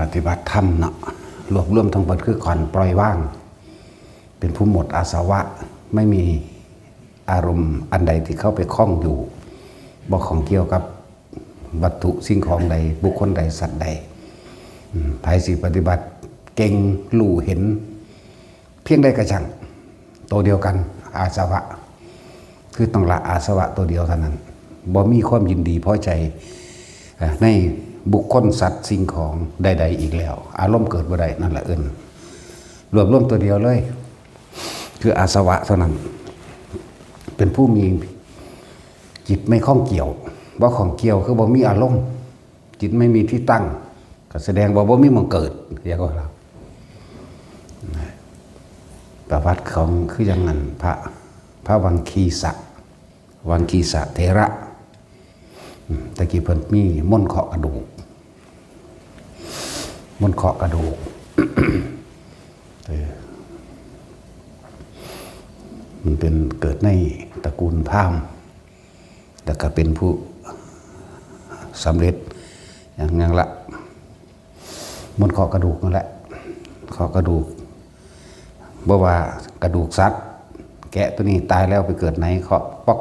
ปฏิบัติธรรมเนาะรวบรวมทั้งหมดคือก่อนปล่อยว่างเป็นผู้หมดอาสวะไม่มีอารมณ์อันใดที่เข้าไปคล้องอยู่บ่ของเกี่ยวกับวัตถุสิ่งของใดบุคคลใดสัตว์ใดภายสิปฏิบัติเก่งรู้เห็นเพียงใดกระชังตัวเดียวกันอาสวะคือต้องละอาสวะตัวเดียวเท่านั้นบ่มีความยินดีพอใจในบุคคลสัตว์สิ่งของใดๆอีกแล้วอารมณ์เกิดบ่ได้นั่นแหละรวบรวมตัวเดียวเลยคืออาสวะเท่านั้นเป็นผู้มีจิตไม่ข้องเกี่ยวบ่ของเกี่ยวคือบ่มีอารมณ์จิตไม่มีที่ตั้งก็แสดงว่าบ่มีมันเกิดเรียกว่าเราประวัติของคืออย่างนั้นพระวังคีสะเถระตะกี้เพิ่นมีม่นต์เคาะกระดูกมันเป็นเกิดในตระกูลพราหมณ์แต่ก็เป็นผู้สำเร็จอย่างละม่นต์เคาะกระดูกนั่นแหละเคาะกระดูกบ่ว่ากระดูกสัตว์แกะตัวนี้ตายแล้วไปเกิดไหนเคาะป๊อก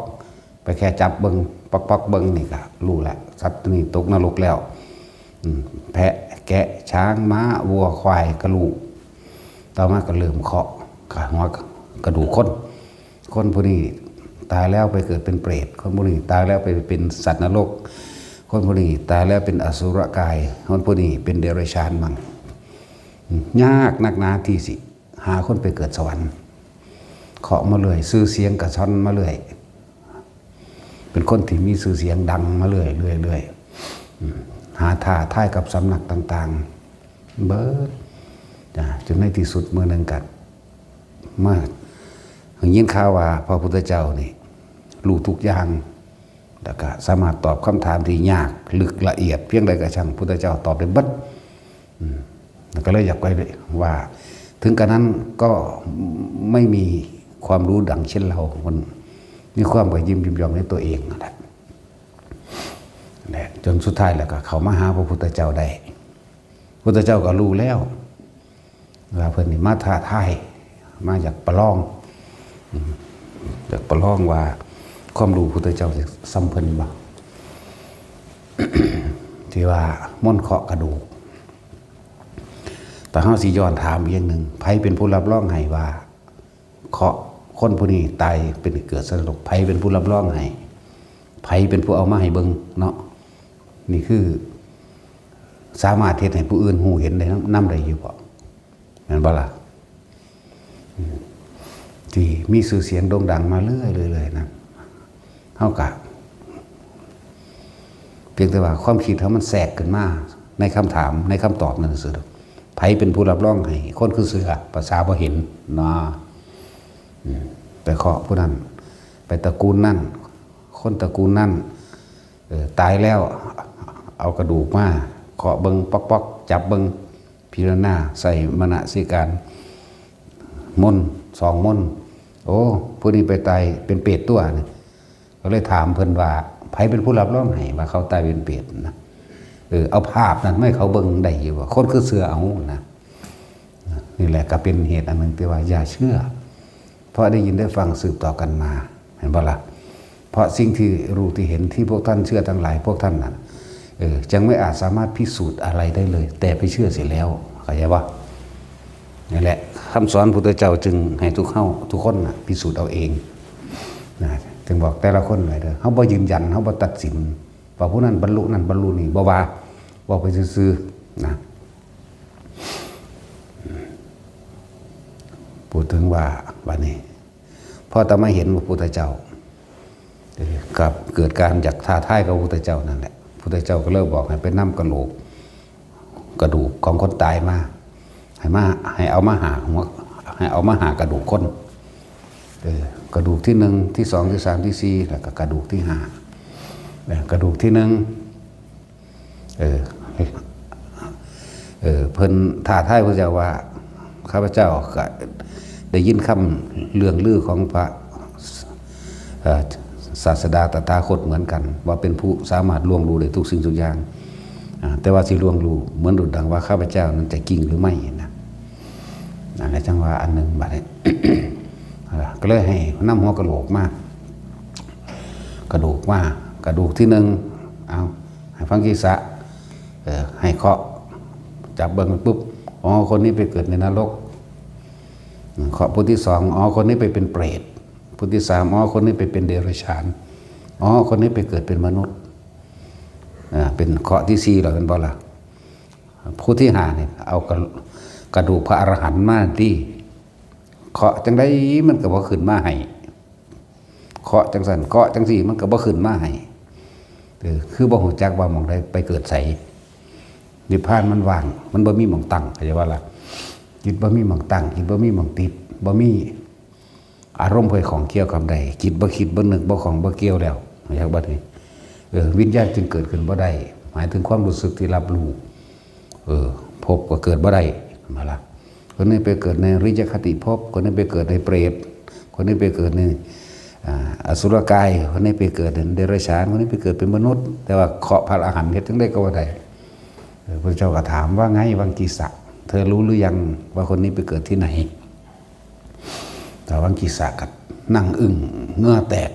ไปแค่จับเบิ่งป๊อกเบิ่งนี่ก็รู้แล้วสัตว์ตัวนี้ตกนรกแล้วแพะแกะช้างม้าวัวควายกระลูกต่อมาก็เริ่มเคาะหัวกระดูกคนผู้นี้ตายแล้วไปเกิดเป็นเปรตคนผู้นี้ตายแล้วไปเป็นสัตว์นรกคนผู้นี้ตายแล้วเป็นอสุรกายคนผู้นี้เป็นเดรัจฉานมั่งยากนักหนาที่สิหาคนไปเกิดสวรรค์เคาะมาเลยชื่อเสียงกระชอนมาเลยเป็นคนที่มีชื่อเสียงดังมาเรื่อยหาท่าท้ายกับสำนักต่างๆเบิดจนในที่สุดเมื่อนึงกันมายินข่าวว่าพระพุทธเจ้านี่รู้ทุกอย่างแล้วก็สามารถตอบคำถามที่ยากลึกละเอียดเพียงใดก็ช่างพุทธเจ้าตอบได้เบิดแล้วก็เลยอยากไปว่าถึงกระนั้นก็ไม่มีความรู้ดังเช่นเรามันมีความไปยิ้มยอมในตัวเองนั่นแหละจนสุดท้ายแล้วก็เขามาหาพระพุทธเจ้าได้พระพุทธเจ้าก็รู้แล้วว่าเพิ่นนี่มาท้าทายมาจากประลองว่าความรู้พระพุทธเจ้าจะซ้ำเพิ่นบ่ ที่ว่าม่นต์เคาะกระดูกแต่เฮาสิย้อนถามอีกอย่างหนึ่งไผเป็นผู้รับรองให้ว่าเคาะคนผู้นี้ตายเป็นเกิดสัตว์นรกไผเป็นผู้รับรองให้ไผเป็นผู้เอามาให้เบิ่งเนาะนี่คือสามารถเฮ็ดให้ผู้อื่นหูเห็นได้นำได้อยู่บ่แม่นบ่ล่ะที่มีชื่อเสียงโด่งดังมาเรื่อยๆนะเฮาก็เพียงแต่ว่าความคิดเขามันแทรกขึ้นมาในคำถามในคำตอบนั่นซื่อไผเป็นผู้รับรองให้คนคือเสือภาษาบ่เห็นนะไปเคาะผู้นั้นไปตระกูลนั่นคนตระกูลนั่นตายแล้วเอากระดูกมาเคาะเบิ่งป๊อกจับเบิ่งพิจารณาใส่มนสิการมนต์2 มนต์โอ้ผู้นี้ไปตายเป็นเปรตตัวนี่ก็เลยถามเพิ่นว่าไผเป็นผู้รับรองให้ว่าเขาตายเป็นเปรตนะเอาภาพนั้นไม่เขาเบิ่งได้อยู่ว่าคนคือเสือเอานะนี่แหละก็เป็นเหตุอันหนึ่งที่ว่าอย่าเชื่อเพราะได้ยินได้ฟังสืบต่อกันมาเห็นบ่ล่ะเพราะสิ่งที่รู้ที่เห็นที่พวกท่านเชื่อทั้งหลายพวกท่านน่ะจังไม่อาจสามารถพิสูจน์อะไรได้เลยแต่ไปเชื่อเสียแล้วเข้าใจป่ะนี่แหละคำสอนพุทธเจ้าจึงให้ทุกคนน่ะพิสูจน์เอาเองนะจึงบอกแต่ละคนเลยเด้อเฮาบ่ยืนยันเฮาบ่ตัดสินว่าผู้นั้นบรรลุนั่นบรรลุนี่บ่ว่าไปซื่อๆนะพูดถึงว่าวันนี้พอแต่มาเห็นพระพุทธเจ้ากับเกิดการอยากท้าทายกับพระพุทธเจ้านั่นแหละพระพุทธเจ้าก็เริ่มบอกให้ไปนำกระดูกของคนตายมาให้เอามาหากระดูกคนกระดูกที่1ที่2ที่3ที่4แล้วก็กระดูกที่5กระดูกที่1เพิ่นท้าทายพระเจ้าว่าข้าพเจ้าก็ได้ยินคำเรื่องลือของพระศาสดาตถาคตเหมือนกันว่าเป็นผู้สามารถล่วงรู้ได้ทุกสิ่งทุกอย่าง แต่ว่าสิลวงรู้เหมือนดุจดังว่าข้าพเจ้านั้นจะกิ่งหรือไม่นะนั่นแหละจังว่าอันหนึ่งบัดนี้ ก็เลยให้นำหัวกระโหลกมากระดูกที่หนึ่งเอาให้ฟังกีสะให้เคาะจับเบิ้งปุ๊บอ๋อคนนี้ไปเกิดในนรกเคาะผู้ที่สองอ๋อคนนี้ไปเป็นเปรตผู้ที่สามอ๋อคนนี้ไปเป็นเดรัจฉานอ๋อคนนี้ไปเกิดเป็นมนุษย์เป็นเคาะที่สี่เราเป็นบ่ล่ะผู้ที่ห้าเนี่ยเอากระดูกพระอรหันต์มาที่เคาะจังได้มันก็บ่ขึ้นมาให้เคาะจังสันเคาะจังสี่มันก็บ่ขึ้นมาให้คือบ่ฮู้จักว่าหม่องใดไปเกิดไสนิพพานมันว่างมันบ่มีหม่องตั้งเข้าใจว่าล่ะจิตบ่มีหม่องตั้งจิตบ่มีหม่องติดบ่มีอารมณ์เผยของเกี่ยวกับใดจิตบ่คิดบ่นึกบ่ของบ่เกี่ยวแล้วเข้าใจบ่นี่วิญญาณจึงเกิดขึ้นบ่ได้หมายถึงความรู้สึกที่รับรู้พบก็เกิดบ่ได้มาล่ะคนนี้ไปเกิดในริยคติภพคนนี้ไปเกิดในเปรตคนนี้ไปเกิดในอสุรกายคนนี้ไปเกิดในเดรัจฉานคนนี้ไปเกิดเป็นมนุษย์แต่ว่าเคาะพระอรหันต์เฮ็ดจังได๋ก็บ่ได้พระเจ้าก็ถามว่าไงวังกีสะเธอรู้หรือยังว่าคนนี้ไปเกิดที่ไหนแต่วังกีสะก็นั่งอึ้งเหงื่อแตก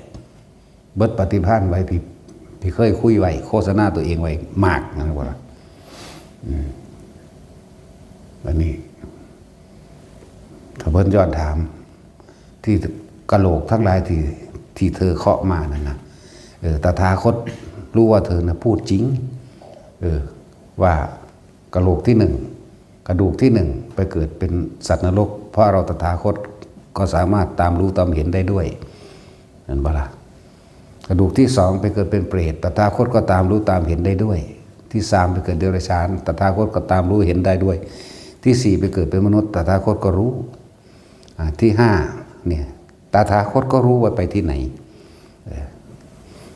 เบิดปฏิภาณไว้พี่เคยคุยไว้โฆษณาตัวเองไว้มากนะว่าวันนี้ถ้าเพิ่นย้อนถามที่กะโหลกทั้งหลายที่เธอเคาะมานั่นนะตถาคตรู้ว่าเธอนะพูดจริงว่ากะโหลกที่หนึ่งกระดูกที่หนึ่งไปเกิดเป็นสัตว์นรกเพราะเราตถาคตก็สามารถตามรู้ตามเห็นได้ด้วยนั่นบ่ล่ะกระดูกที่สองไปเกิดเป็นเปรตตถาคตก็ตามรู้ตามเห็นได้ด้วยที่สามไปเกิดเดรัจฉานตถาคตก็ตามรู้เห็นได้ด้วยที่สี่ไปเกิดเป็นมนุษย์ตถาคตก็รู้ที่ห้าเนี่ยตถาคตก็รู้ว่าไปที่ไหน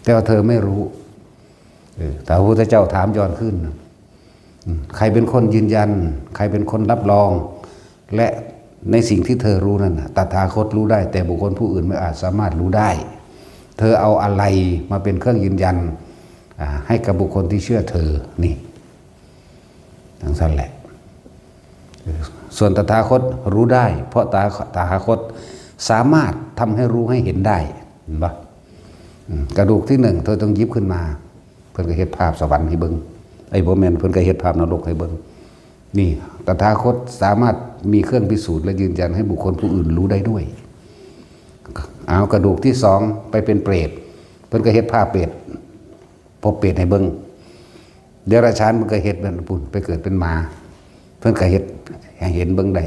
แต่ว่าเธอไม่รู้แต่พระพุทธเจ้าถามย้อนขึ้นใครเป็นคนยืนยันใครเป็นคนรับรองและในสิ่งที่เธอรู้นั่นตถาคตรู้ได้แต่บุคคลผู้อื่นไม่อาจสามารถรู้ได้เธอเอาอะไรมาเป็นเครื่องยืนยันให้กับบุคคลที่เชื่อเธอนี่ทั้งสั้นแหละส่วนตถาคตรู้ได้เพราะตถาคตสามารถทำให้รู้ให้เห็นได้เห็นปะกระดูกที่หนึ่งเธอต้องยิบขึ้นมาเพื่อนก็เห็นภาพสวรรค์ให้เบิ้งไอ้โบแมนเพื่อนก็เห็นภาพนรกให้เบิ้งนี่ตถาคตสามารถมีเครื่องพิสูจน์และยืนยันให้บุคคลผู้อื่นรู้ได้ด้วยเอากระดูกที่สองไปเป็นเปรตเพื่อนก็เห็นภาพเปรตพบเปรตให้เบิ้งเดรัจฉานมันก็เห็นเป็นปุ่นไปเกิดเป็นหมาเพื่อนก็เห็นเบิ้งได้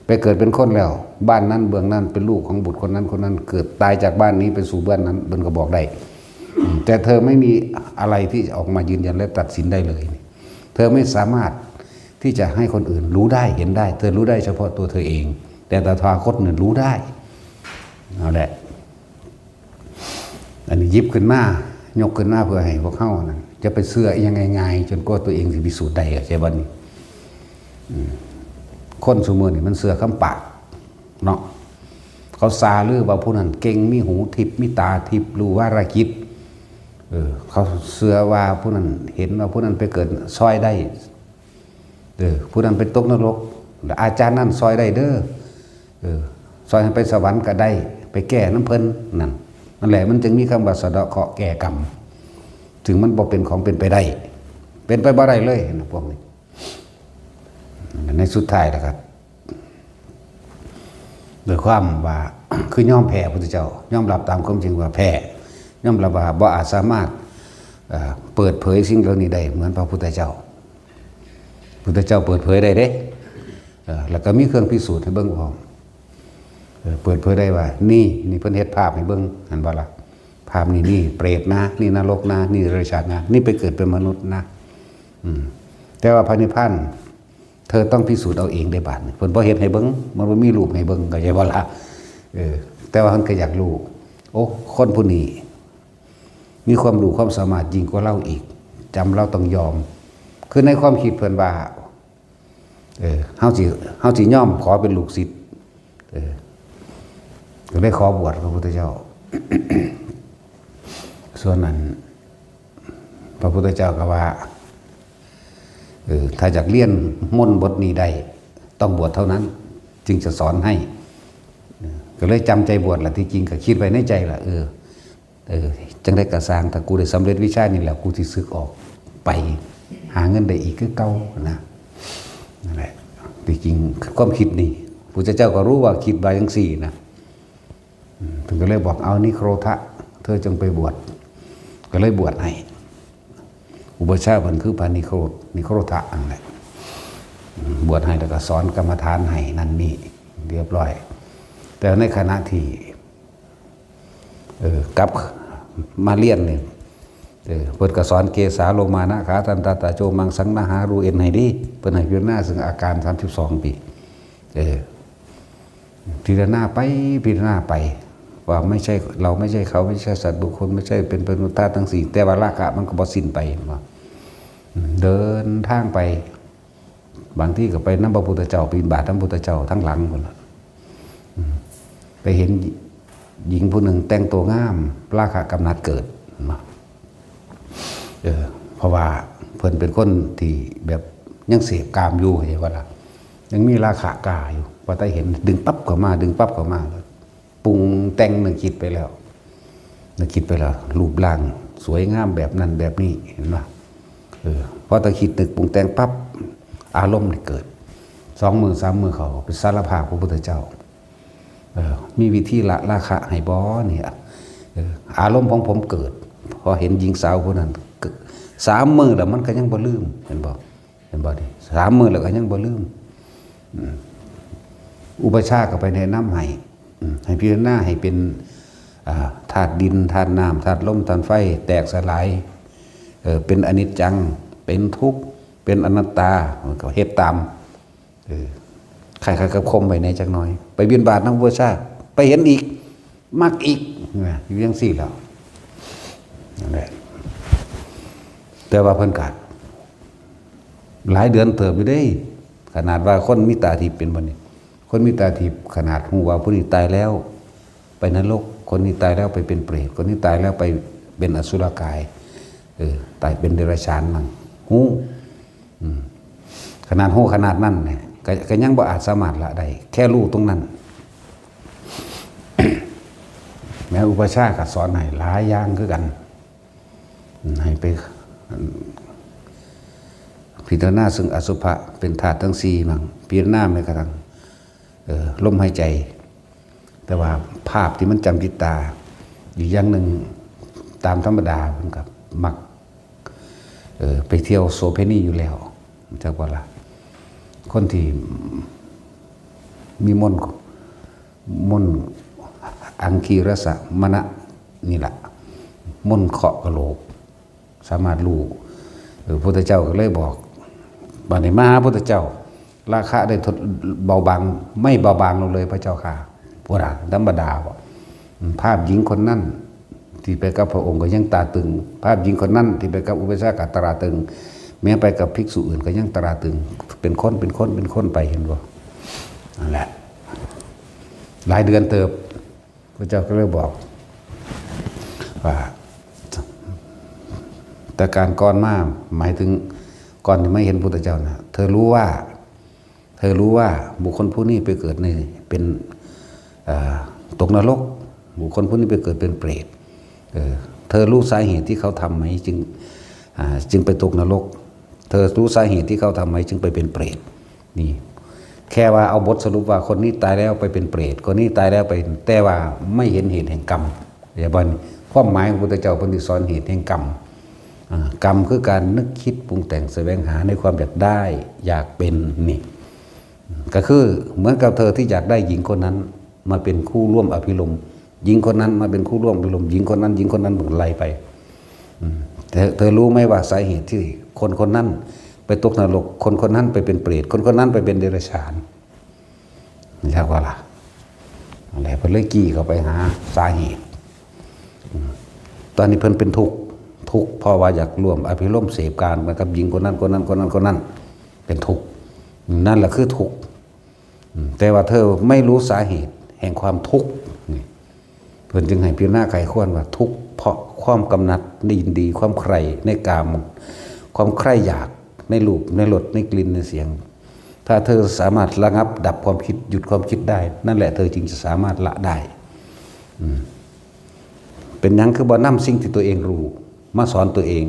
ไปเกิดเป็นคนแล้วบ้านนั้นเบื้องนั้นเป็นลูกของบุตรคนนั้นคนนั้นเกิดตายจากบ้านนี้ไปสู่บ้านนั้นเบิ้งก็บอกได้แต่เธอไม่มีอะไรที่ออกมายืนยันและตัดสินได้เลยเธอไม่สามารถที่จะให้คนอื่นรู้ได้เห็นได้เธอรู้ได้เฉพาะตัวเธอเองแต่ตถาคตเนี่ยรู้ได้เอาแหละอันนี้ยิบขึ้นมายกขึ้นมาเพื่อให้พวกเข้านั่นจะไปเสื้อยังไงจนก็ตัวเองสิพิสูจน์ได้ใช่บ้านี้คนสมือนี่มันเสื้อคำปากเนาะเขาซาลือว่าผู้นั้นเก่งมีหูทิพมีตาทิพรู้ว่าราคิดเขาเสื้อว่าผู้นั้นเห็นว่าผู้นั้นไปเกิดซอยได้ผู้นั้นเป็นตกนรกอาจารย์นั่นซอยได้เด้อซอยให้ไปสวรรค์ก็ได้ไปแก้น้ำเพลินนั่นแหละมันจึงมีคำว่าสะเดาะเคราะห์แก้กรรมถึงมันบ่เป็นของเป็นไปได้เป็นไปบ่ได้เลยนะพวกนี้ในสุดท้ายนะครับโดยความว่าคือย่อมแพ้พระพุทธเจ้าย่อมรับตามความจริงว่าแพ้ย่อมรับว่าบ่อาจสามารถเปิดเผยสิ่งเหล่านี้ได้เหมือนพระพุทธเจ้าพุทธเจ้าเปิดเผยได้เด้แล้วก็มีเครื่องพิสูจน์ให้เบิ่งพร้อมเปิดเผยได้ว่านี่เพิ่นเฮ็ดภาพให้เบิ่งหันบ่ล่ะภาพนี่เปรตนะนี่นรกนะนี่เดรัจฉานนะนี่ไปเกิดเป็นมนุษย์นะแต่ว่าพระนิพพานเธอต้องพิสูจน์เอาเองได้บาดเพิ่นบ่เฮ็ดให้เบิ่งมันบ่มีรูปให้เบิ่งก็ใช่บ่ล่ะแต่ว่าเพิ่นก็อยากรู้โอ้คนผู้นี้มีความรู้ความสามารถยิ่งกว่าเราอีกจำเราต้องยอมคือในความคิดเพิ่นว่าเฮาสิยอมขอเป็นลูกศิษย์ก็ได้ขอบวชพระพุทธเจ้า ส่วนนั้นพระพุทธเจ้าก็ว่า ถ้าอยากเรียนมนต์บทนี้ได้ต้องบวชเท่านั้น จึงจะสอนให้ก็เลยจำใจบวชละที่จริงก็คิดไว้ในใจละจังได้กระสร้างถ้ากูได้สำเร็จวิชานี่แหละกูที่สึกออกไปหาเงินได้อีกคือเก่านะนั่นแหละที่จริงความคิดนี่พระเจ้าก็รู้ว่าคิดไว้ยังสี่นะถึงก็เลยบอกเอานิโครธะเธอจงไปบวชก็เลยบวชให้อุปชาบันคือพานิโครธะนั่นแหละบวชให้แล้วก็สอนกรรมฐานให้นั่นนี่เรียบร้อยแต่ในขณะที่กลับมาเรียนเนี่ยเปิดกระสอนเกสาโลมานะขาตันตาตาโจมังสังนาหารูเอ็นให้ดีเปิดให้พิจารณาซึ่งอาการ32 ปีพิจารณาไปว่าไม่ใช่เราไม่ใช่เขาไม่ใช่สัตว์บุคคลไม่ใช่เป็นปนุตาทั้ง4แต่ว่าราคะมันก็บ่สิ้นไปว่าเดินทางไปบางที่ก็ไปน้ำพระพุทธเจ้าปีนบาทน้ำพระพุทธเจ้าทั้งหลังหมดไปเห็นหญิงผู้หนึ่งแต่งตัวงามราคะกำนัดเกิดเพราะว่าเพิ่นเป็นคนที่แบบยังเสพกามอยู่เห็นว่าล่ะยังมีราคะกาอยู่พอได้เห็นดึงปั๊บเข้ามาปรุงแต่งนึกคิดไปแล้วรูปร่างสวยงามแบบนั้นแบบนี้เห็นป่ะพอตะคิดนึกปรุงแต่งปั๊บอารมณ์เกิด2 มือ 3 มือเขาเป็นสารภาพพระพุทธเจ้ามีวิธีละราคะให้บ่เนี่ยอารมณ์ของผมเกิดพอเห็นหญิงสาวคนนั้น3 มือแล้วมันก็ยังบ่ลืมเห็นบ่ดิ3 มือแล้วก็ยังบ่ลืมอุปชาก็ไปแนะนำให้พิจารณาให้เป็นธาตุดินธาตุน้ำธาตุลมธาตุไฟแตกสลายเป็นอนิจจังเป็นทุกข์เป็นอนัตตาก็เฮ็ดตามใครๆกับคมไปในจักหน่อยไปเบียนบาทน้ำวัวชาไปเห็นอีกมักอีกอยู่ยังสี่แล้วนั่นแหละแต่ว่าเพิ่นกัดหลายเดือนเติบอยู่ได้ขนาดว่าคนมีตาทิพย์เป็นบ่นี่คนมีตาทิพย์ขนาดหูว่าผู้นี้ตายแล้วไปนรกคนนี้ตายแล้วไปเป็นเปรตคนนี้ตายแล้วไปเป็นอสุรกายตายเป็นเดรัจฉานมั่งหูขนาดหูขนาดนั้นเนี่ยก็ยังบ่อาจสามารถละได้แค่รู้ตรงนั้น แม้อุปชาก็สอนให้หลายอย่างคือกันให้ไปพิจารณาซึ่งอสุภะเป็นธาตุทั้ง4มั่งพิจารณาไม่กระทั่งลมหายใจแต่ว่าภาพที่มันจำติดตาอยู่อย่างหนึ่งตามธรรมดาเหมือนกับมักไปเที่ยวโสเภณีอยู่แล้วจากว่าล่ะคนที่มีมนอังคีรสะมณะนี่แหละมนเคาะกะโหลกสามารถรู้พระพุทธเจ้าก็เลยบอกบัดนี้มาหาพระพุทธเจ้าราคะได้ทดเบาบางไม่เบาบางลงเลยพระเจ้าค่ะโบราณธรรมดาบอกภาพหญิงคนนั้นที่ไปกับพระองค์ก็ยังตาตึงภาพหญิงคนนั้นที่ไปกับอุปชฌาย์ตราตึงแม้ไปกับภิกษุอื่นก็ยังตราตึงเป็นคนไปเห็นบ่นั่นแหละหลายเดือนเติบพระเจ้าก็เลยบอกว่าแต่การก่อนมาหมายถึงก่อนที่ไม่เห็นพุทธเจ้านะเธอรู้ว่าบุคคลผู้นี้ไปเกิดในเป็นตกนรกบุคคลผู้นี้ไปเกิดเป็นเปรตเธอรู้สาเหตุที่เขาทำไหมจึงไปตกนรกเธอรู้สาเหตุที่เขาทำไหมจึงไปเป็นเปรตนี่แค่ว่าเอาบทสรุปว่าคนนี้ตายแล้วไปเป็นเปรตคนนี้ตายแล้วไปแต่ว่าไม่เห็นเหตุแห่งกรรมอย่าบันความหมายของพระพุทธเจ้าเป็นที่สอนเหตุแห่งกรรมกรรมคือการนึกคิดปรุงแต่งแสวงหาในความอยากได้อยากเป็นนี่ก็คือเหมือนกับเธอที่อยากได้หญิงคนนั้นมาเป็นคู่ร่วมอภิรมย์หญิงคนนั้นมาเป็นคู่ร่วมอภิรมย์หญิงคนนั้นเหมือนไล่ไปเธอรู้ไหมว่าสาเหตุที่คนนั้นไปตกนรกคนนั้นไปเป็นเปรตคนนั้นไปเป็นเดรัจฉานไม่ใช่ว่าล่ะอะไรเพิ่นเลยกี้เขาไปหาสาเหตุตอนนี้เพิ่นเป็นทุกข์เพราะว่าอยากร่วมอภิรมย์เสพการมากับหญิงคนนั้นเป็นทุกข์นั่นแหละคือทุกข์แต่ว่าเธอไม่รู้สาเหตุแห่งความทุกข์เพิ่นจึงให้พิจารณาไขข้อว่าทุกข์เพราะความกำหนัดในยินดีความใคร่ในกามความใคร่อยาก ในรูปในรสในกลิ่นในเสียงถ้าเธอสามารถระงับดับความคิดหยุดความคิดได้นั่นแหละเธอจึงจะสามารถละได้เป็นยังคือบ่นำสิ่งที่ตัวเองรู้มาสอนตัวเอง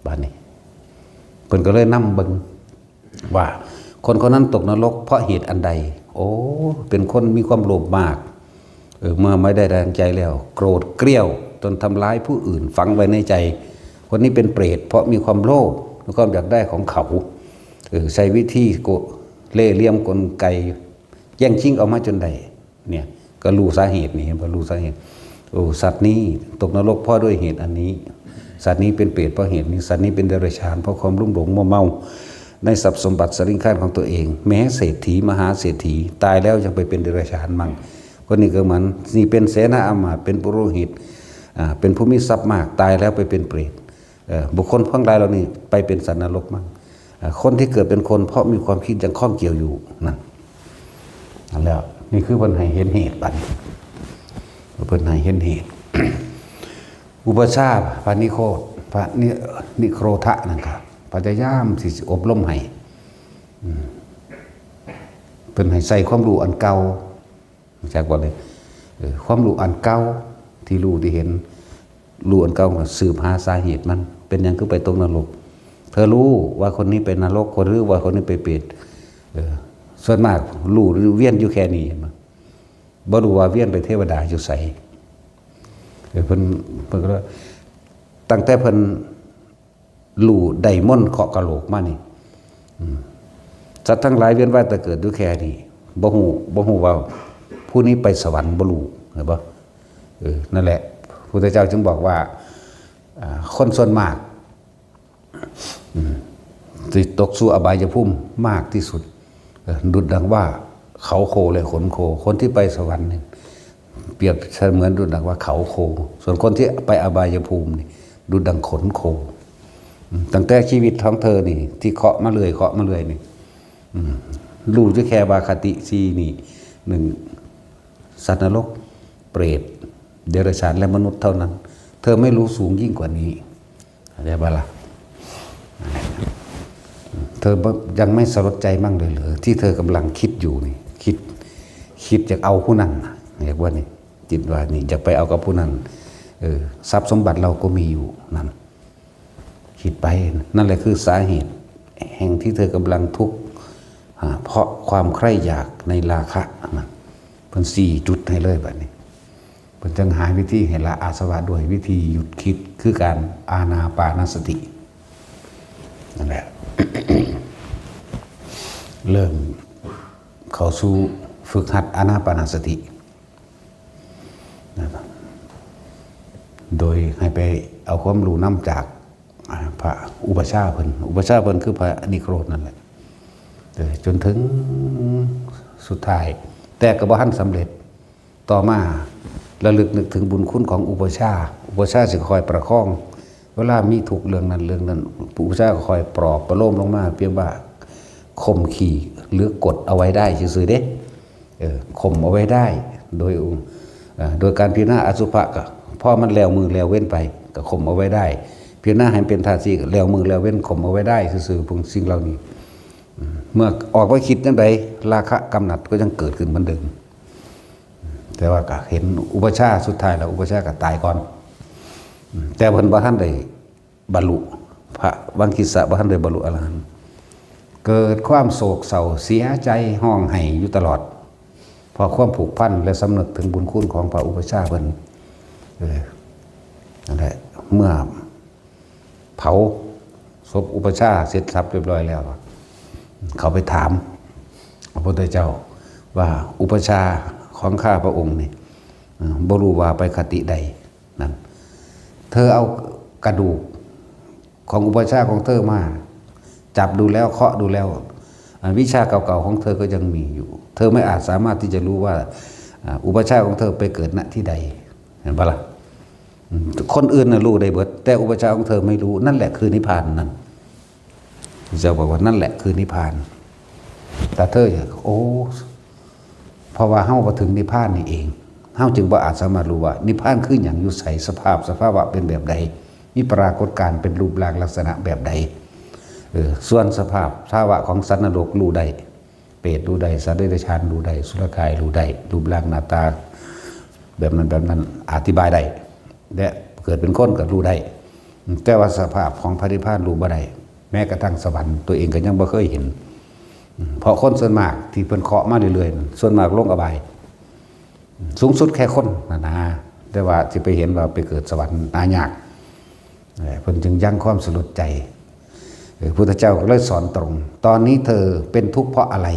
บ้านนี้เพิ่นก็เลยนำเบิ่งว่าคนคนนั้นตกนรกเพราะเหตุอันใดโอ้เป็นคนมีความโลภมากเมื่อไม่ได้ดังใจแล้วโกรธเกรี้ยวจนทำร้ายผู้อื่นฝังไว้ในใจคนนี้เป็นเปรตเพราะมีความโลภมีความอยากได้ของเขาใช้วิธีเล่ห์เหลี่ยมกลไกแย่งชิงเอามาจนได้เนี่ยก็รู้สาเหตุนี่พอรู้สาเหตุโอ้สัตว์นี้ตกนรกเพราะด้วยเหตุอันนี้สัตว์นี้เป็นเปรตเพราะเหตุนี้สัตว์นี้เป็นเดรัจฉานเพราะความรุ่มหลงมัวเมาในทรัพย์สมบัติสริงคารของตัวเองแม้เศรษฐีมหาเศรษฐีตายแล้วยังไปเป็นเดรัจฉานมั่งคนนี้ก็เหมือนนี่เป็นเสนาอามาตย์เป็นปุโรหิตเป็นผู้มีทรัพย์มากตายแล้วไปเป็นเปรตบุคคลทั้งหลายเหล่านี้ไปเป็นสัตว์นรกมั่งคนที่เกิดเป็นคนเพราะมีความคิดยังข้องเกี่ยวอยู่นั่นแล้วนี่คือเพิ่นให้เห็นเหตุบัดเพิ่นให้เห็นเหตุ อุปชาพระนิโคตพระนิโครธะนั่นครับพยายามสิอบรมให้เป็นให้ใส่ความรู้อันเก่าจากว่าเลยความรู้อันเก่าที่รู้ที่เห็นรู้อันเก่าสืบหาสาเหตุมันเป็นยังคือไปตกนรกเธอรู้ว่าคนนี้เป็นนรกคนรู้ว่าคนนี้ไปเปรตส่วนมากรู้เวียนอยู่แค่นี้บ่รู้ว่าเวียนไปเทวดาอยู่ไสเพิ่นก็ตั้งแต่เพิ่นรู้ได้มนต์เคาะกะโหลกมานี่สัตว์ทั้งหลายเวียนว่ายแต่เกิดอยู่แค่นี้บ่ฮู้ว่าผู้นี้ไปสวรรค์บ่รู้เห็นบ่นั่นแหละพระพุทธเจ้าจึงบอกว่าคนส่วนมากที่ตกสู่อบายภูมิมากที่สุดดุจดังว่าเขาโคเลยขนโคคนที่ไปสวรรค์นี่เปรียบเสมือนดุจดังว่าเขาโคส่วนคนที่ไปอบายภูมินี่ดุจดังขนโคตั้งแต่ชีวิตของเธอนี่ที่เคาะมาเลยนี่รู้จะแค่บาคติซีนี่หนึ่งสัตว์นรกเปรตเดรัจฉานและมนุษย์เท่านั้นเธอไม่รู้สูงยิ่งกว่านี้อะไรบ้างล่ะเธอยังไม่สลดใจมั่งเลยเหรอที่เธอกำลังคิดอยู่นี่คิดจะเอาผู้นั้นเรียกว่านี่จิตว่านี่จะไปเอากับผู้นั้นทรัพย์สมบัติเราก็มีอยู่นั่นคิดไปนั่นแหละคือสาเหตุแห่งที่เธอกำลังทุกข์เพราะความใคร่อยากในราคะนั่นเป็น4 จุดให้เลยแบบนี้เป็นจังหาวิธีให้ละอาสวะด้วยวิธีหยุดคิดคือการอานาปานสตินั่นแหละ เริ่มเข้าสู่ฝึกหัดอานาปานสตินะครับโดยให้ไปเอาความรู้นำจากพระอุปชาเพิ่นคือพระนิโครธนั่นแหละจนถึงสุดท้ายแต่ก็บ่ทันสำเร็จต่อมาระลึกนึกถึงบุญคุณของอุปชาสิคอยประคองเวลามีทุกเรื่องนั้นอุปชาก็คอยปลอบประโลมลงมาเพียงว่าข่มขี่หรือกดเอาไว้ได้ซื่อๆเด้ข่มเอาไว้ได้โดยการพิจารณาอสุภะก็พอมันแล้วมือแล้วเว้นไปก็ข่มเอาไว้ได้พิจารณาให้เป็นธาตุสี่แล้วมือแล้วเว้นข่มเอาไว้ได้ซื่อๆพวกสิ่งเหล่านี้เมื่อออกไปคิดจังใดราคะกำหนัดก็ยังเกิดขึ้นเหมือนเดิมแต่ว่าก็เห็นอุปชาสุดท้ายแล้วอุปชาก็ตายก่อนแต่เพิ่นบ่ทันได้บรรลุพระวังคิสะบ่ทันได้บรรลุอรหันต์เกิดความโศกเศร้าเสียใจห้องไห้อยู่ตลอดเพราะความผูกพันและสำนึกถึงบุญคุณของพระอุปชาเพิ่นนั่นแหละเมื่อเผาศพอุปชาเสร็จสับเรียบร้อยแล้วเขาไปถามพระพุทธเจ้าว่าอุปชาของข้าพระองค์นี่บ่รู้ว่าไปคติใดนั่นเธอเอากระดูกของอุปชาของเธอมาจับดูแล้วเคาะดูแล้ววิชาเก่าๆของเธอก็ยังมีอยู่เธอไม่อาจสามารถที่จะรู้ว่าอุปชาของเธอไปเกิดณที่ใดเห็นปะล่ะคนอื่นน่ะรู้ได้เบิดแต่อุปชาของเธอไม่รู้นั่นแหละคือนิพพานนั่นจะบอกว่านั่นแหละคือนิพพานแต่เธอโอ้เพราะว่าเฮาบ่ถึงนิพพานนี่เองเฮาจึงบ่อาจสามารถรู้ว่านิพพานคือหยังอยู่ไสสภาวะเป็นแบบใดมีปรากฏการณ์เป็นรูปร่างลักษณะแบบใด ส่วนสภาพภาวะของสัตว์นรกรู้ได้เปรตรู้ได้สัตว์เดรัจฉานรู้ได้สุรกายรู้ได้รูปร่างหน้าตาแบบนั้นอธิบายได้และเกิดเป็นคนก็รู้ได้แต่ว่าสภาพของพระนิพพานรู้บ่ได้แม้กระทั่งสวรรค์ตัวเองก็ยังบ่เคยเห็นเพราะคนส่วนมากที่เพิ่นเคาะมาเรื่อยๆส่วนมากลงอบายสูงสุดแค่คนนะแต่ว่าสิไปเห็นว่าไปเกิดสวรรค์ยากเพิ่นจึงยั้งความสลดใจพุทธเจ้าก็เลยสอนตรง ตอนนี้เธอเป็นทุกข์เพราะอะไร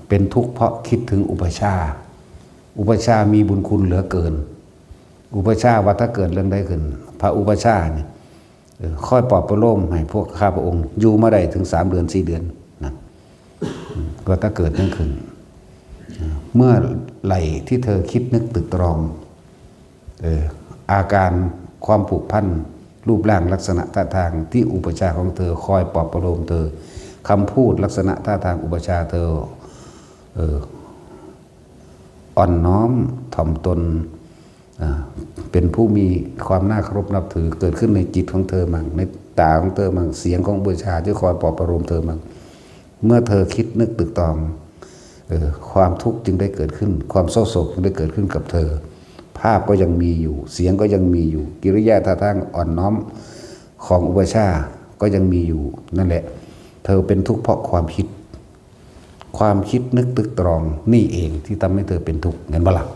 เป็นทุกข์เพราะคิดถึงอุปชาอุปชามีบุญคุณเหลือเกินอุปชาว่าถ้าเกิดเรื่องใดขึ้นพระอุปชาเนี่ยค่อยปลอบประโลมให้พวกข้าพระองค์อยู่มาได้ถึง3 เดือน 4 เดือนนะก็ถ้าเกิดนั่นขึ้นเมื่อไหร่ที่เธอคิดนึกตึกตรองอาการความผูกพันรูปร่างลักษณะท่าทางที่อุปชาของเธอคอยปลอบประโลมเธอคำพูดลักษณะท่าทางอุปชาเธออ่อนน้อมถ่อมตนเป็นผู้มีความน่าเคารพนับถือเกิดขึ้นในจิตของเธอมั่งในตาของเธอมั่งเสียงของอุปชาที่คอยปลอบประโลมเธอมั่งเมื่อเธอคิดนึกตึกตรองความทุกข์จึงได้เกิดขึ้นความเศร้าโศกจึงได้เกิดขึ้นกับเธอภาพก็ยังมีอยู่เสียงก็ยังมีอยู่กิริยาท่าทางอ่อนน้อมของอุปชาก็ยังมีอยู่นั่นแหละเธอเป็นทุกข์เพราะความคิดนึกตึกตรองนี่เองที่ทำให้เธอเป็นทุกข์เงินบ่หลัก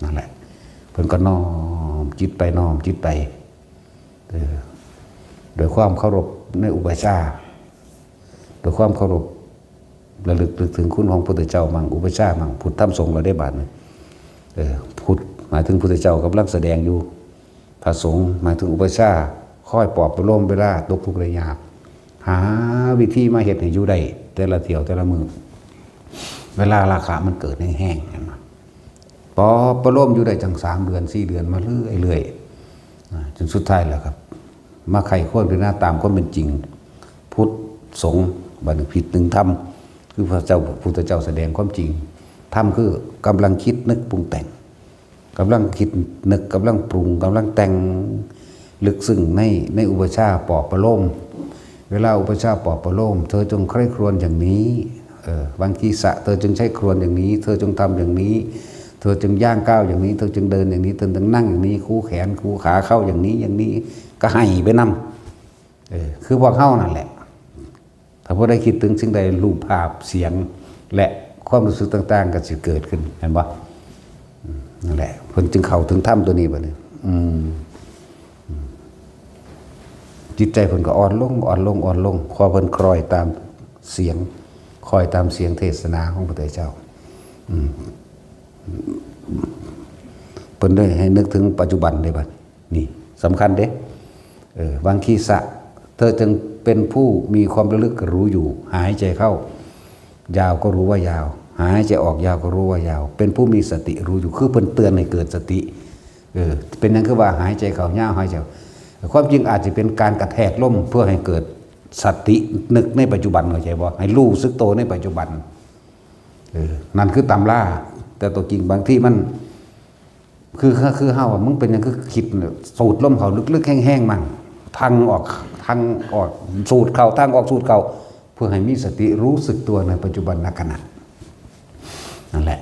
นั่นแหละเพิ่นก็น้อมจิตไปน้อมจิตไปโดยความเคารพในอุปชาโดยความเคารพระลึกถึงคุณของพระพุทธเจ้ามั่งอุปชามั่งพุทธธรรมสงฆ์เราได้บาดพุทธหมายถึงพุทธเจ้ากำลังแสดงอยู่พระสงฆ์หมายถึงอุปชาคอยปลอบประโลมเวลาตกทุกข์ได้ยากหาวิธีมาเฮ็ดให้อยู่ได้แต่ละเที่ยวแต่ละมือเวลาราคามันเกิดแห้งๆกันมาปลอบประโลมอยู่ได้จัง3 เดือน 4 เดือนมาเรื่อยๆจนสุดท้ายแล้วครับมาไขข้อคือหน้าตามความเป็นจริงพุทธสงฆ์บัณฑิตผิด1ธรรมคือพระเจ้าพุทธเจ้าแสดงความจริงธรรมคือกำลังคิดนึกปรุงแต่งกำลังคิดนึกกำลังปรุงกำลังแต่งลึกซึ้งในอุปชาปลอบประโลมเวลาอุปชาปลอบประโลมเธอจงใคร่ครวญอย่างนี้บางทีเธอจึงใช้ครวญอย่างนี้เธอจงทำอย่างนี้เธอจึงย่างก้าวอย่างนี้เธอจึงเดินอย่างนี้เธอจึงนั่งอย่างนี้คู่แขนคู่ขาเข้าอย่างนี้ก็ให้ไปนำคือพวกเข้านั่นแหละถ้าพวกได้คิดถึงสิ่งใดรูปภาพเสียงและความรู้สึกต่างๆก็จะเกิดขึ้นเห็นปะนั่นแหละเพิ่นจึงเข้าถึงถ้ำตัวนี้บ่เนี่ยจิตใจเพิ่นก็อ่อนลงพอเพิ่นคอยตามเสียงคอยตามเสียงเทศนาของพระพุทธเจ้าเพิ่นได้ให้นึกถึงปัจจุบันได้บัดนี่สำคัญเด้บางทีเธอจึงเป็นผู้มีความระลึกรู้อยู่หายใจเข้ายาวก็รู้ว่ายาวหายใจออกยาวก็รู้ว่ายาวเป็นผู้มีสติรู้อยู่คือเพิ่นเตือนให้เกิดสติเป็นนั่นคือว่าหายใจเข้ายาวหายใจความจริงอาจจะเป็นการกระแทกล่มเพื่อให้เกิดสตินึกในปัจจุบันเข้าใจบ่ให้รู้สึกโตในปัจจุบันนั่นคือตำราแต่ตัวจริงบางที่มันคือเฮามึงเป็นยังคือคิดสูดลมเขาลึกๆแห้งๆมันทางออกสูดเข้าทางออกสูดเข้าเพื่อให้มีสติรู้สึกตัวในปัจจุบันขณะนั่นแหละ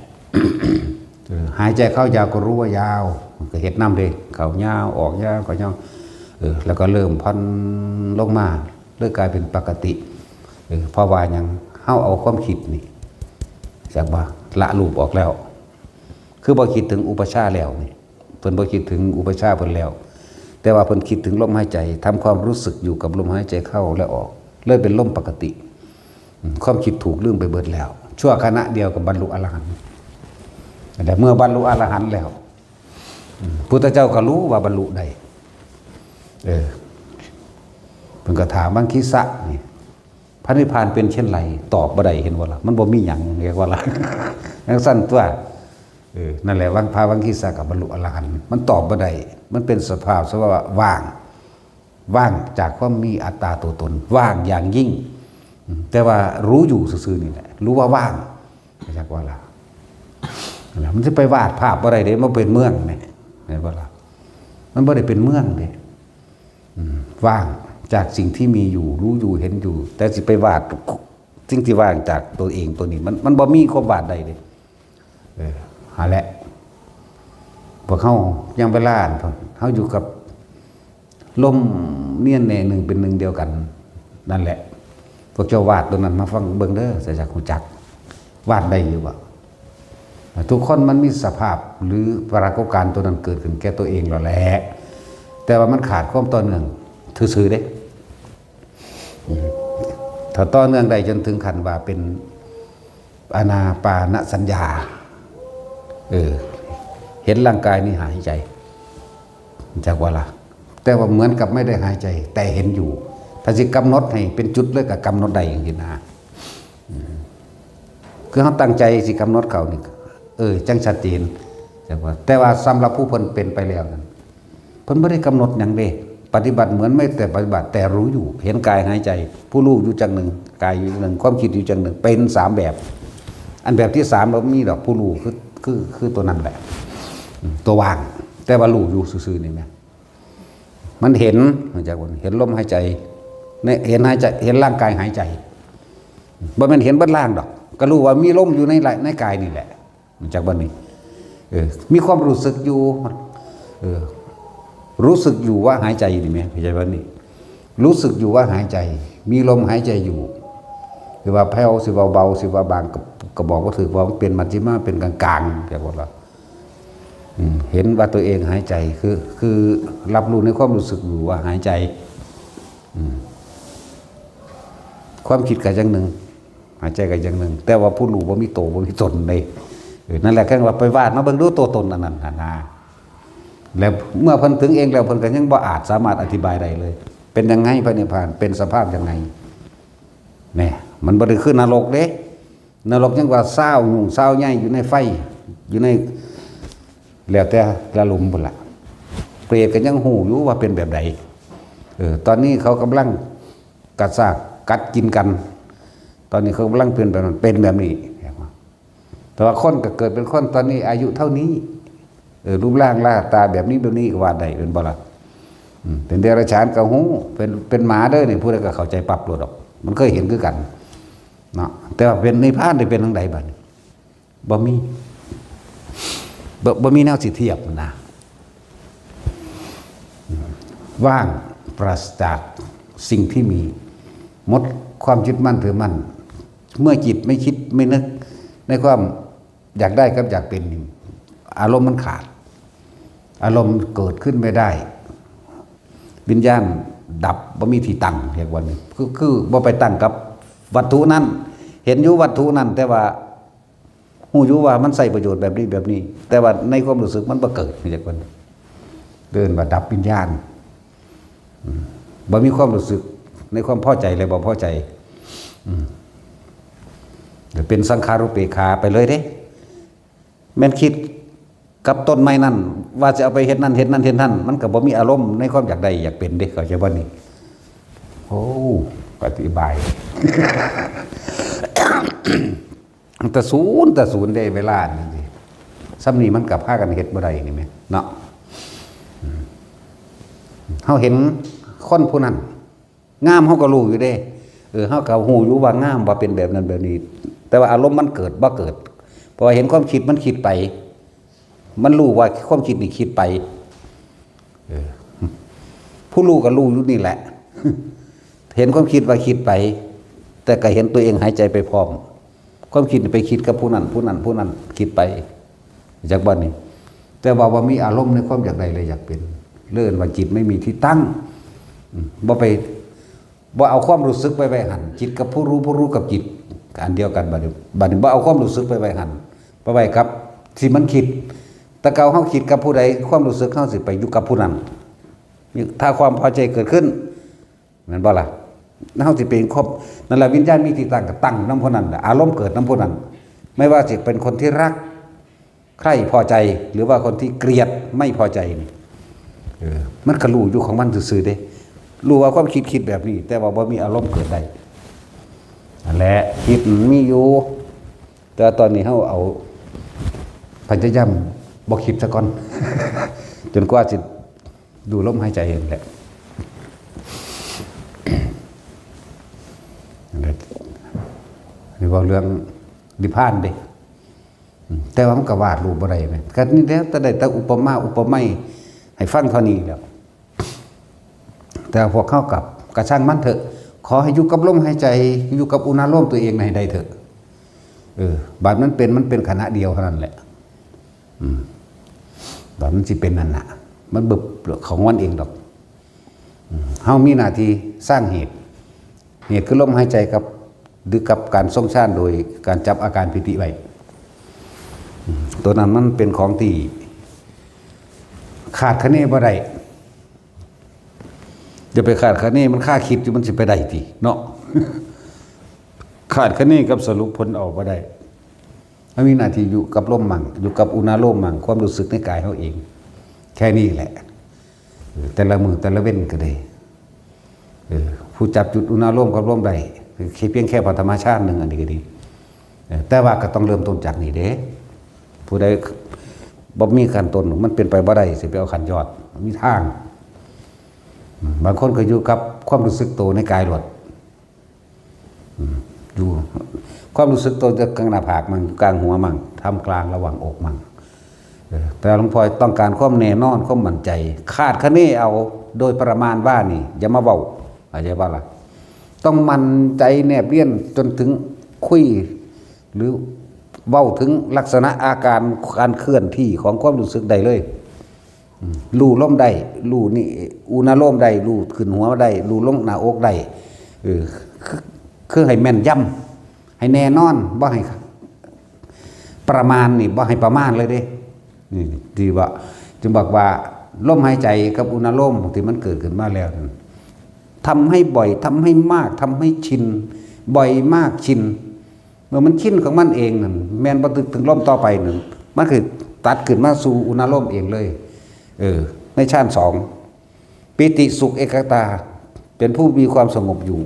หายใจเข้ายาวก็รู้ว่ายาวก็เฮ็ดน้ำเลยเข้ายาวออกยาวก็ยาวแล้วก็เริ่มผ่อนลงมาเริ่มกลายเป็นปกติเพราะว่ายังเฮาเอาความคิดนี่จากว่าละรูปออกแล้วคือบ่คิดถึงอุปชาแล้วนี่เพิ่นบ่คิดถึงอุปชาเพิ่นแล้วแต่ว่าเพิ่นคิดถึงลมหายใจทำความรู้สึกอยู่กับลมหายใจเข้าและออกเลยเป็นลมปกติความคิดถูกลืมไปเบิดแล้วชั่วขณะเดียวกับบรรลุอรหันต์แต่เมื่อบรรลุอรหันต์แล้วพุทธเจ้าก็รู้ว่าบรรลุได้เพิ่นก็ถามบางคิสะนี่พระนิพพานเป็นเช่นไรตอบบ่ได้เห็นว่าล่ะมันบ่มีหยังเรียกว่าล่ะจังซั่นตัวนั่นแหละวังพาวังคิสะกับบรรลุอรหันต์มันตอบบ่ได้มันเป็นสภาพว่างจากความมีอัตตาตัวตนว่างอย่างยิ่งแต่ว่ารู้อยู่ซื่อๆนี่แหละรู้ว่าว่างไม่ใช่ว่าล่ะมันจะไปวาดภาพอะไรเด้มันเป็นเมืองเนี่ยเห็นบ่ล่ะมันบ่ได้เป็นเมืองเด้ว่าง จากสิ่งที่มีอยู่รู้อยู่เห็นอยู่ แต่สิไปวาดสิ่งที่ว่างจากตัวเองตัวนี้มันบ่มีความวาดใดเลยหาแหละพวกเขายังไปล่านเขาอยู่กับลมเนียนแน่หนึ่งเป็นหนึ่งเดียวกันนั่นแหละพวกเจ้าวาดตัวนั้นมาฟังเบิ่งเด้อใส่จากหูจักวาดได้อยู่บ่ทุกคนมันมีสภาพหรือปรากฏการณ์ตัวนั้นเกิดขึ้นแก่ตัวเองแล้วแหละแต่ว่ามันขาดความต่อเนื่องซื่อๆเด้ถ้าต่อเนื่องได้จนถึงขั้นว่าเป็นอานาปานสัญญาเห็นร่างกายนี้หายใจจากว่าละแต่ว่าเหมือนกับไม่ได้หายใจแต่เห็นอยู่ถ้าสิกำหนดให้เป็นจุดเลยกับกำหนดใดอย่างนี้นะคือเขาตั้งใจสิกำหนดเขานี่จังชัดเจนจากว่าแต่ว่าสำหรับผู้เพิ่นเป็นไปแล้วนั้นเพิ่นไม่ได้กำหนดอย่างเด้ปฏิบัติเหมือนไม่แต่ปฏิบัติแต่รู้อยู่เห็นกายหายใจผู้รู้อยู่จังหนึ่งกายอยู่จังหนึ่งความคิดอยู่จังหนึ่งเป็นสามแบบอันแบบที่สามเรามีดอกผู้รู้คือตัวนั้นแหละตัวว่างแต่ว่ารู้อยู่ซื่อๆนี่แม่มันเห็นจากคนเห็นลมหายใจเนี่ยเห็นหายใจเห็นร่างกายหายใจบ่แม่นเห็นบัดล่างดอกก็รู้ว่ามีลมอยู่ในกายนี่แหละจากบัดนี้มีความรู้สึกอยู่รู้สึกอยู่ว่าหายใจนี่แม่เข้าใจบัดนี้รู้สึกอยู่ว่าหายใจมีลมหายใจอยู่สิว่าแผ่วสิว่าเบาสิว่าบางก็บอกว่าถือว่าเป็นมัชฌิมาเป็นกลางๆจากว่าเห็นว่าตัวเองหายใจคือรับรู้ในความรู้สึกอยู่ว่าหายใจความคิดกับอย่างหนึ่งหายใจกับอย่างหนึ่งแต่ว่าผู้รู้ว่ามีโตว่ามีตนเลยนั่นแหละแค่ว่าไปวาดมาเบิ่งดูตัวตนอันนั้นนะแล้วเมื่อเพิ่นถึงเองแล้วเพิ่นก็ยังบ่อาจสามารถอธิบายได้เลยเป็นยังไงพระนิพพานเป็นสภาพยังไงเนี่ยมันบ่ได้ขึ้นนรกเด้นรกยังว่าเศร้ายุ่งเศร้าใหญ่อยู่ในไฟอยู่ในแล้วแต่ละหลุมพุ่นล่ะเปรตก็ยังหูอยู่ว่าเป็นแบบใดตอนนี้เขากำลังกัดซากกัดกินกันตอนนี้เขากำลังเป็นแบบนั้นเป็นแบบนี้แต่ว่าคนก็เกิดเป็นคนตอนนี้อายุเท่านี้รูปร่างหน้าตาแบบนี้ก็ว่าได้เป็นบ่ล่ะเป็นเดรัจฉานก็หูเป็นหมาเด้อนี่ผู้ใดก็เข้าใจปรับโลดดอกมันเคยเห็นคือกันเนาะแต่ว่าเป็นนิพพานได้เป็นทางใดบัดนี้บ่มีแนวสิเทียบนะว่างปราศจากสิ่งที่มีหมดความยึดมั่นถือมั่นเมื่อจิตไม่คิดไม่นึกในความอยากได้กับอยากเป็นอารมณ์มันขาดอารมณ์เกิดขึ้นไม่ได้วิญญาณดับบ่มีที่ตั้งเรียกว่านี่คือบ่ไปตั้งกับวัตถุนั้นเห็นอยู่วัตถุนั้นแต่ว่าหูอยู่ว่ามันใส่ประโยชน์แบบนี้แต่ว่าในความรู้สึกมันบ่เกิดเรียกว่าเดินว่าดับวิญญาณบ่มีความรู้สึกในความพอใจเลยบ่พอใจเดี๋ยวเป็นสังขารุปเปขาไปเลยเด้แม่นคิดกับต้นไม้นั่นว่าจะเอาไปเฮ็ดนั่นเฮ็ดนั่นเฮ็ดนั่นมันก็บ่มีอารมณ์ในความอยากได้อยากเป็นเด้เข้าใจบ่นี่โอ้อธิบาย แต่ศูนย์ได้เวลานี่ซ้ำนี้มันกับพากันเฮ็ดบ่ได้นี่แม่เนาะเฮาเห็นคนผู้นั้นงามเฮาก็รู้อยู่เด้เฮาก็ฮู้อยู่ว่างามว่าเป็นแบบนั้นแบบนี้แต่ว่าอารมณ์มันเกิดบ่เกิดเพราะเห็นความคิดมันคิดไปมันรู้ว่าความคิดนี่คิดไปผู้รู้ก็รู้อยู่นี่แหละเห็นความคิดว่าคิดไปแต่ก็เห็นตัวเองหายใจไปพร้อมความคิดไปคิดกับผู้นั้นคิดไปจากบ้านนี้แต่ว่ามีอารมณ์ในความอยากได้เลยอยากเป็นเลื่อนว่าจิตไม่มีที่ตั้งบ่เอาความรู้สึกไปหันจิตกับผู้รู้กับจิตอันเดียวกันบัดนี้บ่เอาความรู้สึกไปหันไปไว้กับที่มันคิดแต่เก่าเฮาคิดกับผู้ใดความรู้สึกเฮาสิไปอยู่กับผู้นั้นถ้าความพอใจเกิดขึ้นแม่นบ่ล่ะเฮาสิเป็นครบนั่นแหละวิญญาณมีที่ตั้งก็ตั้งนำผู้นั้นอารมณ์เกิดนำผู้นั้นไม่ว่าสิเป็นคนที่รักใคร่พอใจหรือว่าคนที่เกลียดไม่พอใจนี่มันก็รู้อยู่ของมันซื่อๆเด้รู้ว่าความคิดแบบนี้แต่ว่าบ่มีอารมณ์เกิดได้นั่นแหละคิดมีอยู่แต่ตอนนี้เฮาเอาพยายามบ่คิดซะก่อน จนกว่าสิดูลมหายใจเองแหละ นี่ว่าเรื่องนิพพานเด้แต่ว่ามันก็วาดรูปบ่ได้แม่ก็นี่แหละแต่ได้แต่อุปมาอุปไมยให้ฟังเท่านี้แล้วแต่พวกเข้ากับกระช่างมันเถอะขอให้อยู่กับลมหายใจอยู่กับอุณหภูมิตัวเองให้ได้เถอะบาดมันเป็นขณะเดียวเท่านั้นแหละบาดมันสิเป็นนั่นน่ะมันบึบของมันเองดอกเฮามีหน้าที่สร้างเหตุคือลมหายใจกับหรือกับการทรงฌานโดยการจับอาการปิติไว้ตัวนั้นมันเป็นของที่ขาดคะเนบ่ได้จะไปขาดคะเนมันค่าคิดอยู่มันสิไปได้ติเนาะขาดคะเนกับสรุปผลออกบ่ได้มันมีหน้าที่อยู่กับลมมั่งอยู่กับอุณหภูมิมั่งความรู้สึกในกายเฮาเองแค่นี้แหละแต่ละมือแต่ละเว้นก็ได้ผู้จับจุดอุณหภูมิกับลมได้เพียงแค่ธรรมชาติหนึ่งอันนี้ก็ดีแต่ว่าก็ต้องเริ่มต้นจากนี่เด้ผู้ใดบ่มีขั้นต้นมันเป็นไปบ่ได้สิไปเอาขั้นยอดมีทางบางคนก็อยู่กับความรู้สึกตัวในกายหลดอยู่ความรู้สึกตัวจะกลางหน้าผากมั่งกลางหัวมั่งทำกลางระหว่างอกมั่งแต่หลวงพ่อต้องการความแน่นอนความมั่นใจคาดคะเนเอาโดยประมาณว่านี่อย่ามาเว้าอะไรบ้างล่ะต้องมั่นใจแนบเรียนจนถึงคุยหรือเว้าถึงลักษณะอาการการเคลื่อนที่ของความรู้สึกได้เลยรู้ลมได้รู้นี่อุณหภูมิได้รู้ขึ้นหัวได้รู้ลงหน้าอกได้คือให้แม่นยำให้แน่นอนบ่ให้ประมาณนี่บ่ให้ประมาณเลยเด้นี่ที่ว่าจึงบอกว่าลมหายใจกับอุณหภูมิที่มันเกิดขึ้นมาแล้วทำให้บ่อยทำให้มากทำให้ชินบ่อยมากชินเมื่อมันชินของมันเองนั่นแม่นบ่ถึงลมต่อไปนั่นมันคือตัดขึ้นมาสู่อุณหภูมิเองเลยในฌาน2ปิติสุขเอกตาเป็นผู้มีความสงบอยู่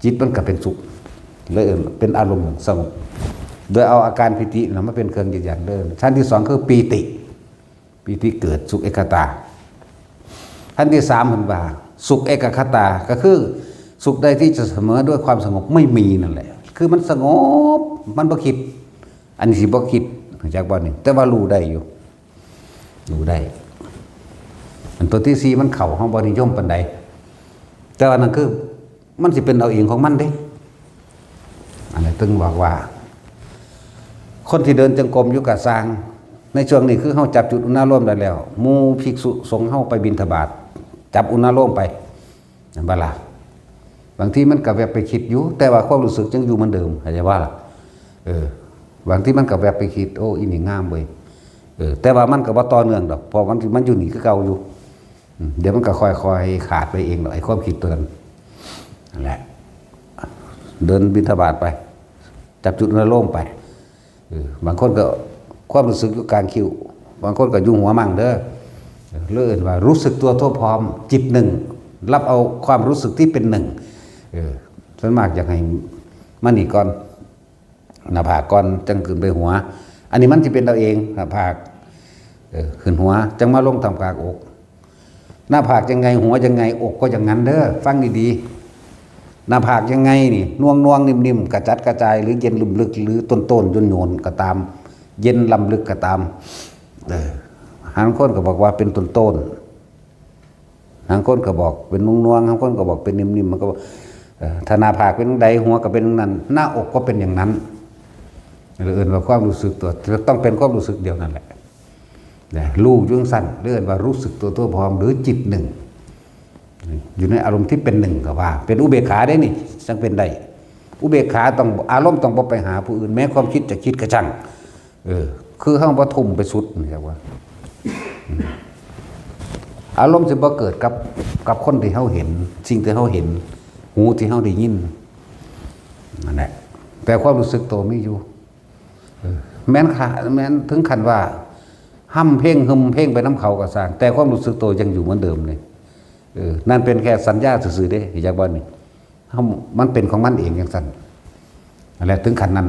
จิตมันก็เป็นสุขเลยเป็นอารมณ์สงบโดยเอาอาการปิตินะมาเป็นเครื่องยืนยันเดิมชั้นที่2คือปีติเกิดสุขเอกตาชั้นที่3เห็นว่าสุขเอกคตาก็คือสุขใดที่จะเสมอด้วยความสงบไม่มีนั่นแหละคือมันสงบมันบ่คิดอันนี้สิบ่คิดจากบ่นี่แต่ว่ารู้ได้อยู่รู้ได้อันตัวที่4มันเข้าห้องบ่นิยมปานใดแต่ว่านั่นคือมันสิเป็นเอาเองของมันเด้อันนี้ตึงบอกว่าคนที่เดินจงกรมอยู่กับสร้างในช่วงนี้คือเฮาจับจุดอุณหภูมิได้แล้วหมู่ภิกษุสงฆ์เฮาไปบิณฑบาตจับอุณหภูมิไปบ่ล่ะบางทีมันก็แวบไปคิดอยู่แต่ว่าความรู้สึกยังอยู่เหมือนเดิมเข้าใจว่าล่ะบางทีมันก็แวบไปคิดโอ้อีนี่งามเว้ยแต่ว่ามันก็บ่ต่อเนื่องดอกเพราะมันอยู่นี่คือเก่าอยู่เดี๋ยวมันก็ค่อยๆขาดไปเองดอกไอ้ความคิดตัวนั้นนั่นแหละเดินบิณฑบาตไปจับจุดอุณหภูมิไปบางคนก็ความรู้สึกอยู่กลางคิ้วบางคนก็ยุ่งหัวมั่งเด้อเลื่อนว่ารู้สึกตัวทั่วพร้อมจิตหนึ่งรับเอาความรู้สึกที่เป็นหนึ่งส่วนมากอยากให้มันนี่ก่อนหน้าผากก่อนจังขึ้นไปหัวอันนี้มันจะเป็นเราเองหน้าผากขึ้นหัวจังมาลงทำกลางอกหน้าผากยังไงหัวยังไงอกก็อย่างนั้นเด้อฟังดีๆหน้าผากยังไงนี่น่วงนิ่มๆกระจัดกระจายหรือเย็นลุ่มลึกหรือต้นโยนก็ตามเย็นลำลึกก็ตามบางคนก็บอกว่าเป็นต้นบางคนก็บอกเป็นน่วงบางคนก็บอกเป็นนิ่มๆมันก็ถ้าหน้าผากเป็นใดหัวก็เป็นนั้นหน้าอกก็เป็นอย่างนั้นหรือว่าความรู้สึกตัวต้องเป็นความรู้สึกเดียวนั่นแหละรู้ยุ่งสั้นเรียกว่ารู้สึกตัวพร้อมหรือจิตหนึ่งอยู่ในอารมณ์ที่เป็นหนึ่งก็ว่าเป็นอุเบกขาได้นี่จังเป็นได้อุเบกขาต้องอารมณ์ต้องบ่ไปหาผู้อื่นแม้ความคิดจะคิดกระชังคือห้องปฐมไปสุดนี่ครับว่าอารมณ์จะบ่เกิดกับคนที่เขาเห็นสิ่งที่เขาเห็นหูที่เขาได้ยินนั่นแหละแต่ความรู้สึกตัวไม่อยู่แม้นถึงขั้นว่าห้ำเพ่งหึมเพ่งไปน้ำเขากระสร้างแต่ความรู้สึกตัวยังอยู่เหมือนเดิมเลยนั่นเป็นแค่สัญญาสื่อๆเด้จากบ้านนี่มันเป็นของมันเองอย่างสั้นอะไรถึงขั้นนั้น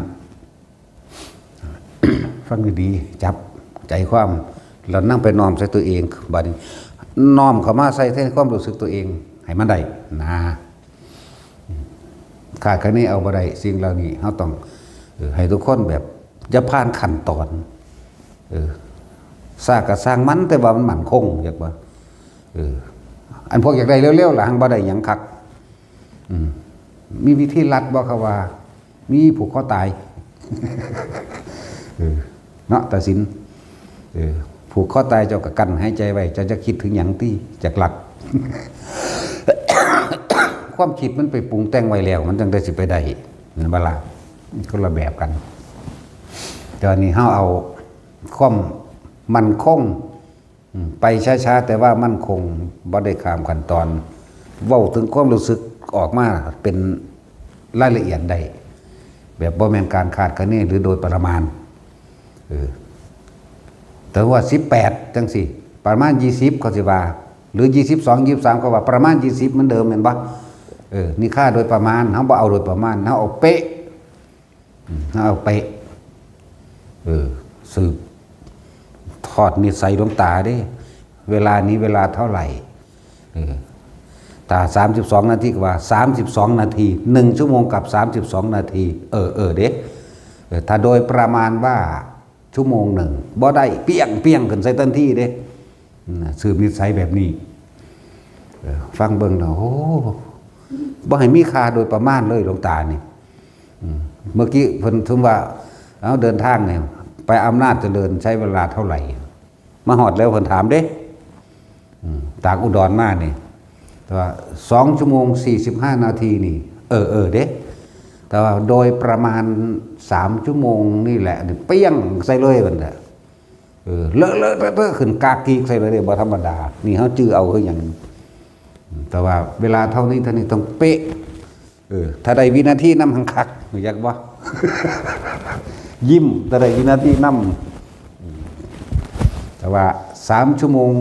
ฟังดีๆจับใจความเรานั่งไปน้อมใส่ตัวเองบ้านนี้น้อมเข้ามาใส่ความรู้สึกตัวเองให้มันได้นะ ขาดแค่นี้เอาบ่ได้สิ่งเหล่านี้เราต้องให้ทุกคนแบบจะผ่านขั้นตอนสร้างก็สร้างมันแต่ว่ามันมั่นคงอยากว่าอันพวกอยากได้เร็วๆล่ะหังบ่ได้หยังคักมีวิธีลัดบ่เขาว่ามีผูกคอตายเนาะตัดสินผูกคอตายเจ้าก็กั้นหายใจไว้จะคิดถึงหยังที่จากหลัก ความคิดมันไปปรุงแต่งไว้แล้วมันจังได้สิไปได้เหมือนเวลาคนละแบบกันตอนนี้เฮาเอาความมั่นคงไปช้าๆแต่ว่ามั่นคงบ่ได้ข้ามขั้นตอนเว้าถึงความรู้สึกออกมาเป็นรายละเอียดได้แบบบ่แม่นการคาดคะเนหรือโดยประมาณแต่ว่า18จังซี่ประมาณ20เขาสิว่าหรือ22 23เขาว่าประมาณ20เหมือนเดิมแม่นบ่นี่ค่าโดยประมาณเฮาบ่เอาโดยประมาณเฮาเอาเป๊ะเฮาเอาเป๊ะสืบทอดนิสัยหลวงตาเด้เวลานี้เวลาเท่าไหร่ตา32นาทีก็ว่า32นาที1ชั่วโมงกับ32นาทีเด้ถ้าโดยประมาณว่าชั่วโมงหนึ่งบ่ได้เปี้ยงขึ้นใส่ทันทีเด้สืบนิสัยแบบนี้ฟังเบิ่งเนาะโอ้บ่ให้มีค่าโดยประมาณเลยหลวงตานี่เมื่อกี้เพิ่นถึงว่าเอาเดินทางเนี่ยไปอำนาจเจริญใช้เวลาเท่าไหร่มาฮอดแล้วเพิ่นถามเด้จากอุดรมานี่แต่ว่า2ชั่วโมง45นาทีนี่เด้แต่ว่าโดยประมาณ3ชั่วโมงนี่แหละเปี้ยงใส่เลยมันเลอะขึ้นกากกีกใส่เลยบ่ธรรมดานี่เฮาจื้อเอาคือหยังแต่ว่าเวลาเท่านี้ต้องเป๊ะถ้าได้วินาทีนำหังคักอยากบ่ ยิ้มถ้าได้วินาทีนำแต่ว่า3ชั่วโมง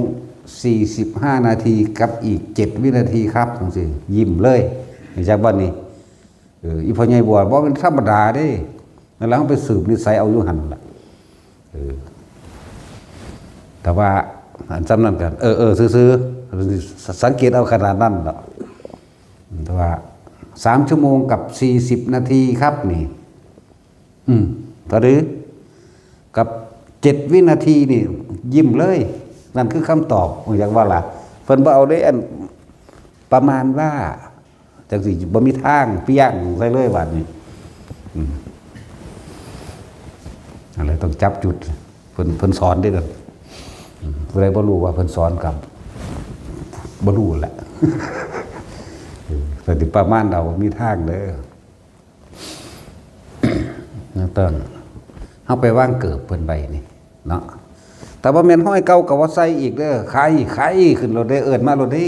45นาทีกับอีก7วินาทีครับจังซี่ยิ้มเลยอยากบ่นี่อีพ่อใหญ่บัวบ่เป็นธรรมดาเด้นั่นแล้วไปสืบนิสัยเอาอยู่หั่นล่ะแต่ว่าอันจำนั้นกันซื่อสังเกตเอาขนาดนั้นเนาะแต่ว่า3ชั่วโมงกับ40นาทีครับนี่ตอนนี้กับ7วินาทีนี่ยิ้มเลยนั่นคือคำตอบอย่างว่าล่ะเพิ่นบ่เอาได้อันประมาณว่าจังสิบ่มีทางเปี้ยงใส่เลยว่านี่อะไรต้องจับจุดเพิ่นสอนด้วยกันผู้ใดบ่รู้ว่าเพิ่นสอนกับบ่รู้แหละแต่ที่ประมาณเรามีทางเด้อนั่นต้นเฮาไปว่างเกิบเพิ่นไปนี่เนาะแต่ว่าแม่นห้อยเก่าก็ว่าใส่อีกเด้อใครขึ้นรถได้เอิ้นมารถได้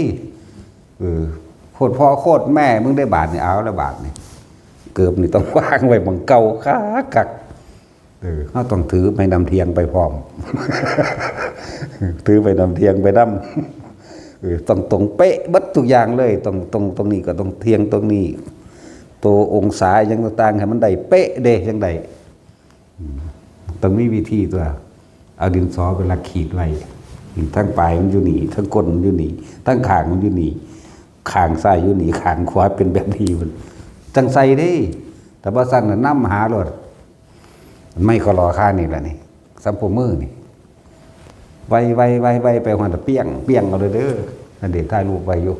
โคตรพ่อโคตรแม่มึงได้บาทนี่เอาแล้วบาทนี่เกิบนี่ต้องวางไว้บังเก่าคักเฮาต้องถือไม้นำเทียงไปพร้อม ถือไปนำเทียงไปนำต้องตรงเป๊ะบัดทุกอย่างเลยตรงนี้ก็ต้องเทียงตรงนี้ตัวองศาอย่างต่างๆให้มันได้เป๊ะเด้จังได๋ต้องมีวิธีตัวเอาดินสอเป็นหลักขีดไว้ทั้งปลายมันอยู่นี่ทั้งก้นมันอยู่นี่ทั้งข้างมันอยู่นี่ข้างซ้ายอยู่นี่ข้างขวาเป็นแบบนี้มันจังใส่เด้แต่ว่าซั่นน่ะนำหารถไม่ขอรอค่านี่แหละนี่สัมโพมือนี่ไวไปหัวตะเปี้ยงเอาเลยเด้อนั่นเด็กถ่ายรูปไว้อยู่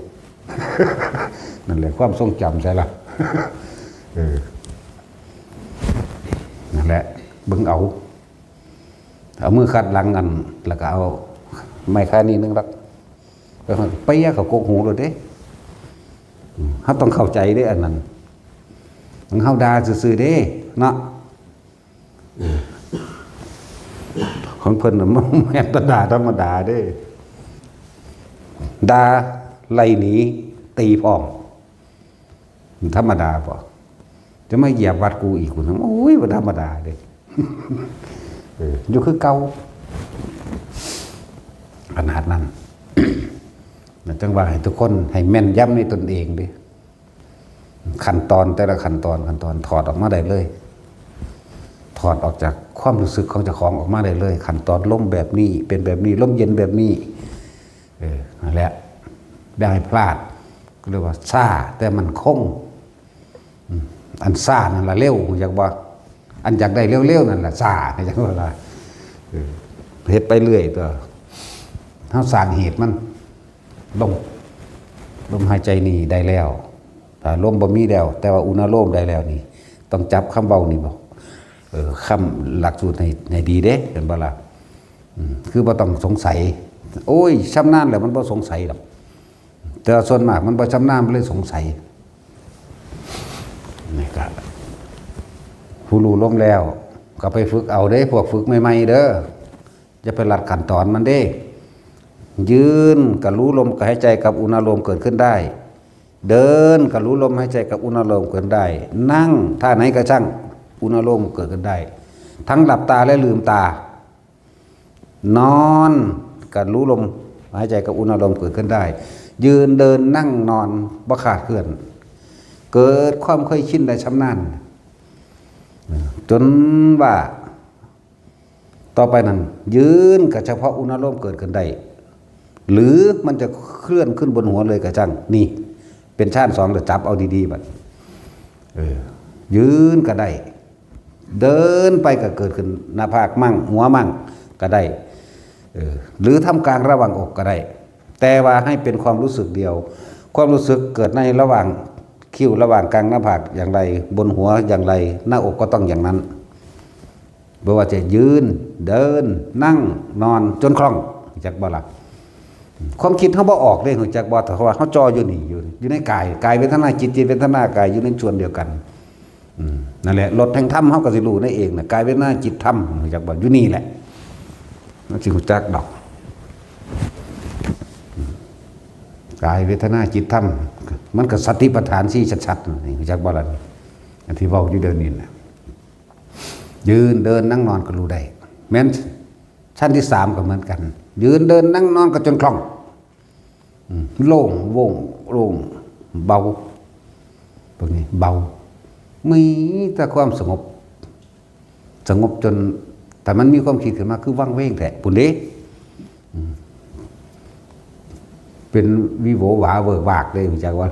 นั่นแหละความทรงจำใช่ล่ะนั่นแหละเบิ่งเอามือคัดหลังกันแล้วก็เอาไม้ค่านี้นึงรักไปยะเขาโกกหูเลยเด้เขาต้องเข้าใจได้อันนั้นมันเข้าดาซื่อๆเด้เนาะของเพิ่นน่ะมันแม่นตะดาธรรมดาเด้ดาไล่หนีตีพร้อมธรรมดาบ่จะไม่เหยียบวัดกูอีกคุณโอ้ยบ่ธรรมดาเด้อยู่คือเก่าขนาดนั้น จังว่าให้ทุกคนให้แม่นยำในตนเองดิขั้นตอนแต่ละขั้นตอนถอดออกมาได้เลยถอดออกจากความรู้สึกของเจ้าของออกมาได้เลยขั้นตอนล้มแบบนี้เป็นแบบนี้ล้มเย็นแบบนี้นั่นแหละได้พลาดก็เรียกว่าซ่าแต่มันคง อันซ่านั่นละเร็วอยากว่าอันอยากได้เร็วๆนั่นละซ่าอยากว่าเฮ็ดไปเรื่อยตัวเฮาสร้างเหตุมันลมหายใจนี่ได้แล้วถ้าลมบ่มีแล้วแต่ว่าอุณโลมได้แล้วนี่ต้องจับคำเว้านี่บ่คำหลักสูตรให้ดีเด้เห็นบ่ล่ะคือบ่ต้องสงสัยโอ้ยชำนาญแล้วมันบ่สงสัยหรอกแต่ส่วนมากมันบ่ชำนาญมันเลยสงสัยนี่ก็ผู้รู้ล้มแล้วก็ไปฝึกเอาเด้พวกฝึกใหม่ๆเด้อจะไปลัดขั้นตอนมันเด้ยืนกับรู้ลมกับหายใจกับอุณหภูมิเกิดขึ้นได้เดินกับรู้ลมหายใจกับอุณหภูมิเกิดได้นั่งท่าไหนก็ช่างอุณหภูมิเกิดขึ้นได้ทั้งหลับตาและลืมตานอนกับรู้ลมหายใจกับอุณหภูมิเกิดขึ้นได้ยืนเดินนั่งนอนบ่ขาดเคลื่อนเกิดความเคยชินได้ชำนาญจนว่าต่อไปนั้นยืนกับเฉพาะอุณหภูมิเกิดขึ้นได้หรือมันจะเคลื่อนขึ้นบนหัวเลยกระจังนี่เป็นชาติสองเดี๋ยวจับเอาดีๆบัดยืนก็ได้เดินไปก็เกิดขึ้นหน้าผากมั่งหัวมั่งก็ได้หรือทำกลางระหว่างอกก็ได้แต่ว่าให้เป็นความรู้สึกเดียวความรู้สึกเกิดในระหว่างคิ้วระหว่างกลางหน้าผากอย่างไรบนหัวอย่างไรหน้าอกก็ต้องอย่างนั้นไม่ว่าจะยืนเดินนั่งนอนจนคล่องจักบ่ล่ะความคิดเขาบ่ออกเลยหัวจักบ่แต่ว่าเขาจออยู่นี่อยู่ในกายเวทนาจิตเวทนากายอยู่ในส่วนเดียวกันนั่นแหละรถแห่งธรรมเขาก็สิรู้นั่นเองนะกายเวทนาจิตธรรมหัวจักบ่อยู่นี่แหละนั่นสิหัวจักดอกกายเวทนาจิตธรรมมันก็สติปัฏฐานสี่ชัดๆนี่หัวจักบ่ล่ะอันที่เว้าอยู่เดินนี่นะยืนเดินนั่งนอนก็รู้ได้แม้นชั้นที่3ก็เหมือนกันยืนเดินนั่งนอนก็จนคล่องโล่งโว่งโล่งเบาพวกนี้เบามีแต่ความสงบจนแต่มันมีความคิดขึ้นมาคือว่างเว้งแท้ปุ่นเด้เป็นวิโวหวาเวิร์กวากเลยผมจะว่า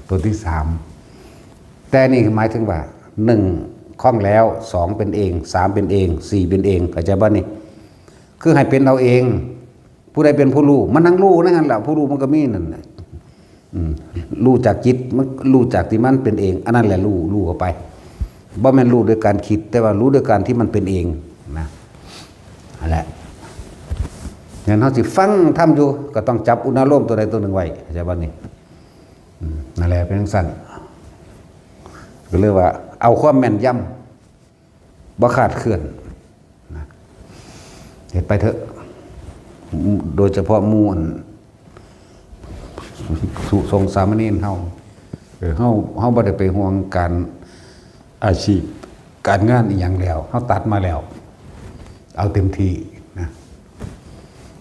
ตัวที่3แต่นี่หมายถึงว่า1คล่องแล้ว2เป็นเอง3เป็นเอง4เป็นเองเข้าใจบ่นี่คือให้เป็นเราเองผู้ใดเป็นผู้รู้มันนั่งรู้นั่นแหละผู้รู้มันก็มีนั่นรู้จากจิตมันรู้จากที่มันเป็นเองอันนั้นแหละรู้เข้าไปบ่แม่นรู้ด้วยการคิดแต่ว่ารู้ด้วยการที่มันเป็นเองนะนั่นแหละงั้นเฮาสิฟังทำอยู่ก็ต้องจับอุณหภูมิตัวใดตัวหนึ่งไว้เข้าใจบ่นี่นั่นแหละเป็นจังซั่นก็เรียกว่าเอาความแม่นยำบ่ขาดเคลื่อนนะเฮ็ดไปเถอะโดยเฉพาะหมู่สุทรงสามเณรเฮาบ่ได้ไปห่วงการอาชีพการงานอีหยังแล้วเฮาตัดมาแล้วเอาเต็มที่นะ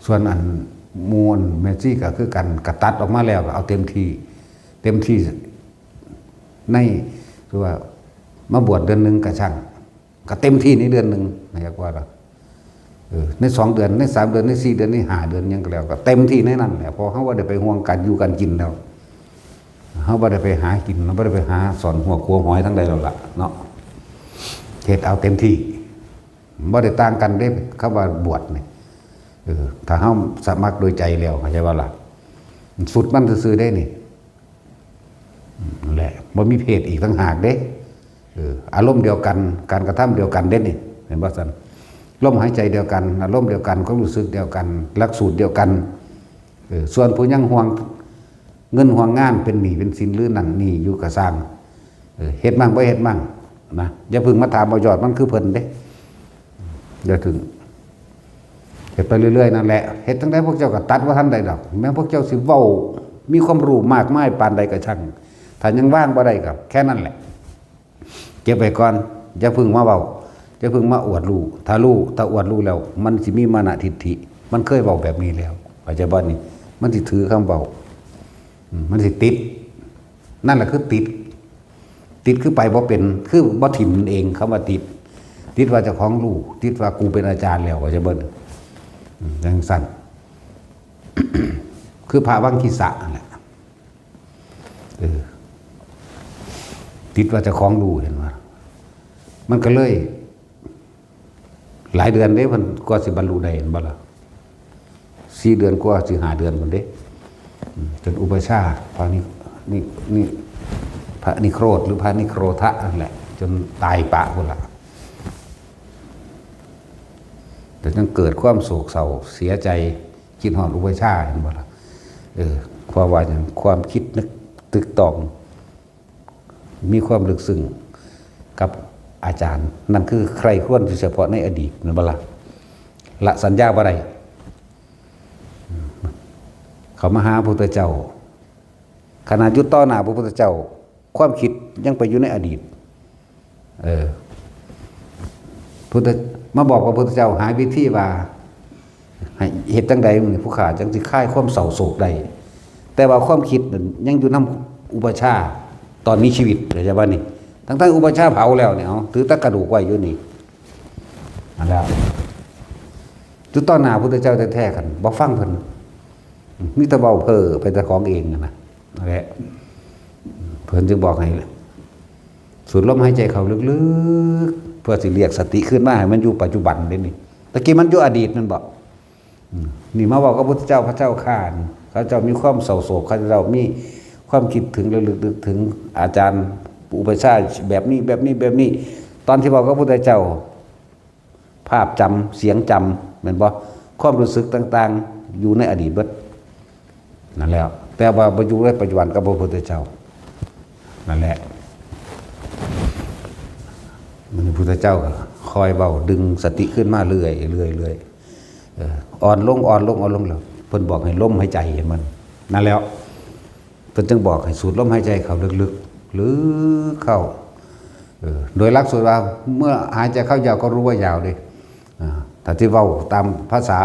ส่วนอันมูลเมซี่ก็คือกันกระตัดออกมาแล้วก็เอาเต็มที่ในคือว่ามาบวชเดือนนึงก็ช่างก็เต็มที่ในเดือนนึงนะครับว่าใน2 เดือนใน3 เดือนใน4 เดือนใน5 เดือนยังก็แล้วก็เต็มที่ในนั้นแหละเพราะเขาว่าได้ไปห่วงการอยู่การกินแล้วเขาว่าได้ไปหากินเขาว่าได้ไปหาสอนหัวครัวหอยทั้งใดแล้วล่ะเนาะเฮ็ดเอาเต็มที่บ่ได้ต่างกันเด้คำว่าบวชนี่ถ้าเฮาสมัครโดยใจแล้วเข้าใจว่าล่ะสุดมันซื่อๆได้นี่นั่นแหละบ่มีเพศอีกต่างหากเด้อารมณ์เดียวกันการกระทำเดียวกันเด้นี่เห็นบ่ซั่นลมหายใจเดียวกันอารมณ์เดียวกันความรู้สึกเดียวกันหลักสูตรเดียวกันส่วนผู้ยังห่วงเงินห่วงงานเป็นหนี้เป็นสินหรือนั่นนี่อยู่ก็สร้างเฮ็ดมั่งบ่เฮ็ดมั่งนะอย่าพึ่งมาถามบ่ยอดมันคือเพิ่นเด้อย่าถึงเฮ็ดไปเรื่อยๆนั่นแหละเฮ็ดจังได๋พวกเจ้าก็ตัดว่าทันใดดอกแม้พวกเจ้าสิเว้ามีความรู้มากมายปานใดก็ช่างถ้ายังว่างบ่ได้ก็แค่นั้นแหละเก็บไว้ก่อนอย่าพึ่งมาเว้าจะพึ่งมาอวดรู้ถ้าอวดรู้แล้วมันสิมีมานะทิฏฐิมันเคยเว้าแบบนี้แล้วปัจจุบันนี้มันสิถือคำเว้ามันสิติดนั่นแหละคือติดคือไปบ่เป็นคือบ่ถิ่มเองคำว่าติดว่าเจ้าของรู้ติดว่ากูเป็นอาจารย์แล้วว่าจะเบิ่นจังซั่น คือพระวังคีสะนั่นแหละ ติดว่าเจะคล้าของดูเห็นว่ามันก็เลยหลายเดือนเด้มันก็สิบรรลุได้เห็นบ่ล่ะ4 เดือนกว่าสิ5 เดือนคนเด้จนอุปชาพระนี่พระนิโครธหรือพระนิโครธะนั่นแหละจนตายปะคนละแต่ต้องเกิดความโศกเศร้าเสียใจคิดหอดอุปชาเห็นบ่ล่ะความว่าอย่างความคิดนึกตึกตองมีความลึกซึ้งกับอาจารย์นั่นคือใครควรเฉพาะในอดีตนั่นบ่ล่ะละสัญญาบ่ได้เขามาหาพระพุทธเจ้าขณะยุตต่อหน้าพระพุทธเจ้าความคิดยังไปอยู่ในอดีตพุทธมาบอกพระพุทธเจ้าหาวิธีว่าให้เหตุจังใดมึงผู้ขาจังสิคลายความเศร้าโศกได้แต่ว่าความคิดยังอยู่นำอุปชาตอนมีชีวิตเข้าใจบ่นี่ทั้งอุปชาเผาแล้วเนี่ยเอาถือตะกระดูกไว้อยู่นี่นั่นแล้วจุดต่อหน้าพระพุทธเจ้าแท้ๆกันบ่ฟังเพิ่นมีแต่เว้าเพ้อไปแต่ของเองนะนั่นแหละเพิ่นจึงบอกให้สูดลมหายใจเข้าลึกๆเพื่อสิเรียกสติขึ้นมาให้มันอยู่ปัจจุบันเด้นี่ตะกี้มันอยู่อดีตนั่นบ่นี่มาบอกกับพระพุทธเจ้าพระเจ้าข้าเขาเจ้ามีความเศร้าโศกเขาเจ้ามีความคิดถึงระลึกถึงอาจารย์อุปชาแบบนี้ตอนที่บอกกับพระพุทธเจ้าภาพจำเสียงจำเหมือนบ่ความรู้สึกต่างๆอยู่ในอดีตเบิดนั่นแล้วแต่ว่าปัจจุบันปัจจุบันกับพระพุทธเจ้านั่นแหละมันพระพุทธเจ้าคอยเบาดึงสติขึ้นมาเรื่อยอ่อนลงแล้วเพิ่นบอกให้ลมหายใจเห็นมันนั่นแล้วเพิ่นจึงบอกให้สูดลมหายใจเข้าลึกๆหรือเข้าโดยหลักสูตรว่าเมื่อหายใจเข้ายาวก็รู้ว่ายาวเลยถ้าที่เว้าตามภาษา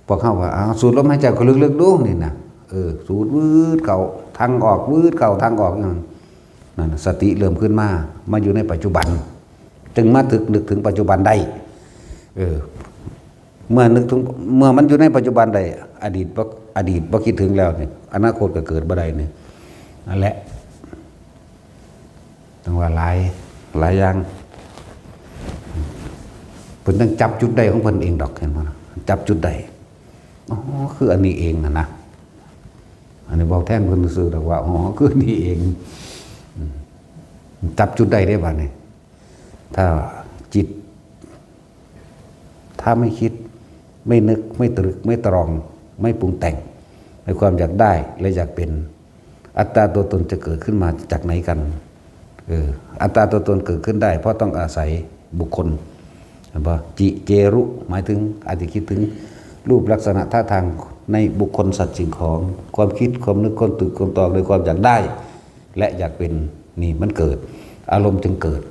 พวกเขาว่าสูดลมหายใจเข้าลึกๆดูนี่นะสูดวืดเข้าทางออกวืดเข้าทางออกอย่างนั้นสติเริ่มขึ้นมาอยู่ในปัจจุบันจึงมานึกถึงปัจจุบันได้เมื่อมันอยู่ในปัจจุบันได้อดีตบ่คิดถึงแล้วนี่อนาคตก็เกิดบ่ได้นี่นั่นแหละต้องว่าหลายอย่างเพิ่นต้องจับจุดใดของเพิ่นเองดอกเห็นบ่จับจุดใดคืออันนี้เองนะอันนี้บอกแทนเพิ่นซื่อดอกว่าคืออันนี้เองจับจุดใดได้บ่นี่ถ้าจิตถ้าไม่คิดไม่นึกไม่ตรึกไม่ตรองไม่ปรุงแต่งในความอยากได้และอยากเป็นอัตตาตัวตนจะเกิดขึ้นมาจากไหนกันอัตตาตัวตนเกิดขึ้นได้เพราะต้องอาศัยบุคคลจิเจรุหมายถึงอาจจะคิดถึงรูปลักษณะท่าทางในบุคคลสัตว์สิ่งของความคิดความนึกความตรึกความตรองโดยความอยากได้และอยากเป็นนี่มันเกิดอารมณ์จึงเกิด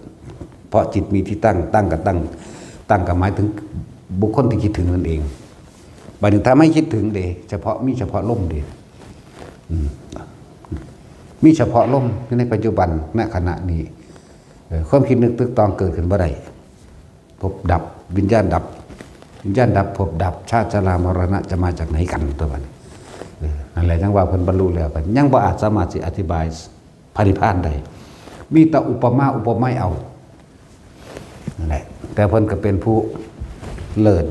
เพราะจิตมีที่ตั้งกับหมายถึงบุคคลที่คิดถึงนั่นเองบัดนี้ถ้าไม่คิดถึงเดเฉพาะลมเดมีเฉพาะลมในปัจจุบันณขณะนี้ความคิดนึกตึกตองเกิดขึ้นบ่ได้พบดับวิญญาณดับพบดับชาติชรามรณะจะมาจากไหนกันตัวบัดนั่นแหละจังว่าเพิ่นบรรลุแล้วกันยังบ่อาจสามารถสิอธิบายพระนิพพานได้มีแต่อุปมาอุปไมยเอานั่นแหละแต่เพิ่นก็เป็นผู้เลิศ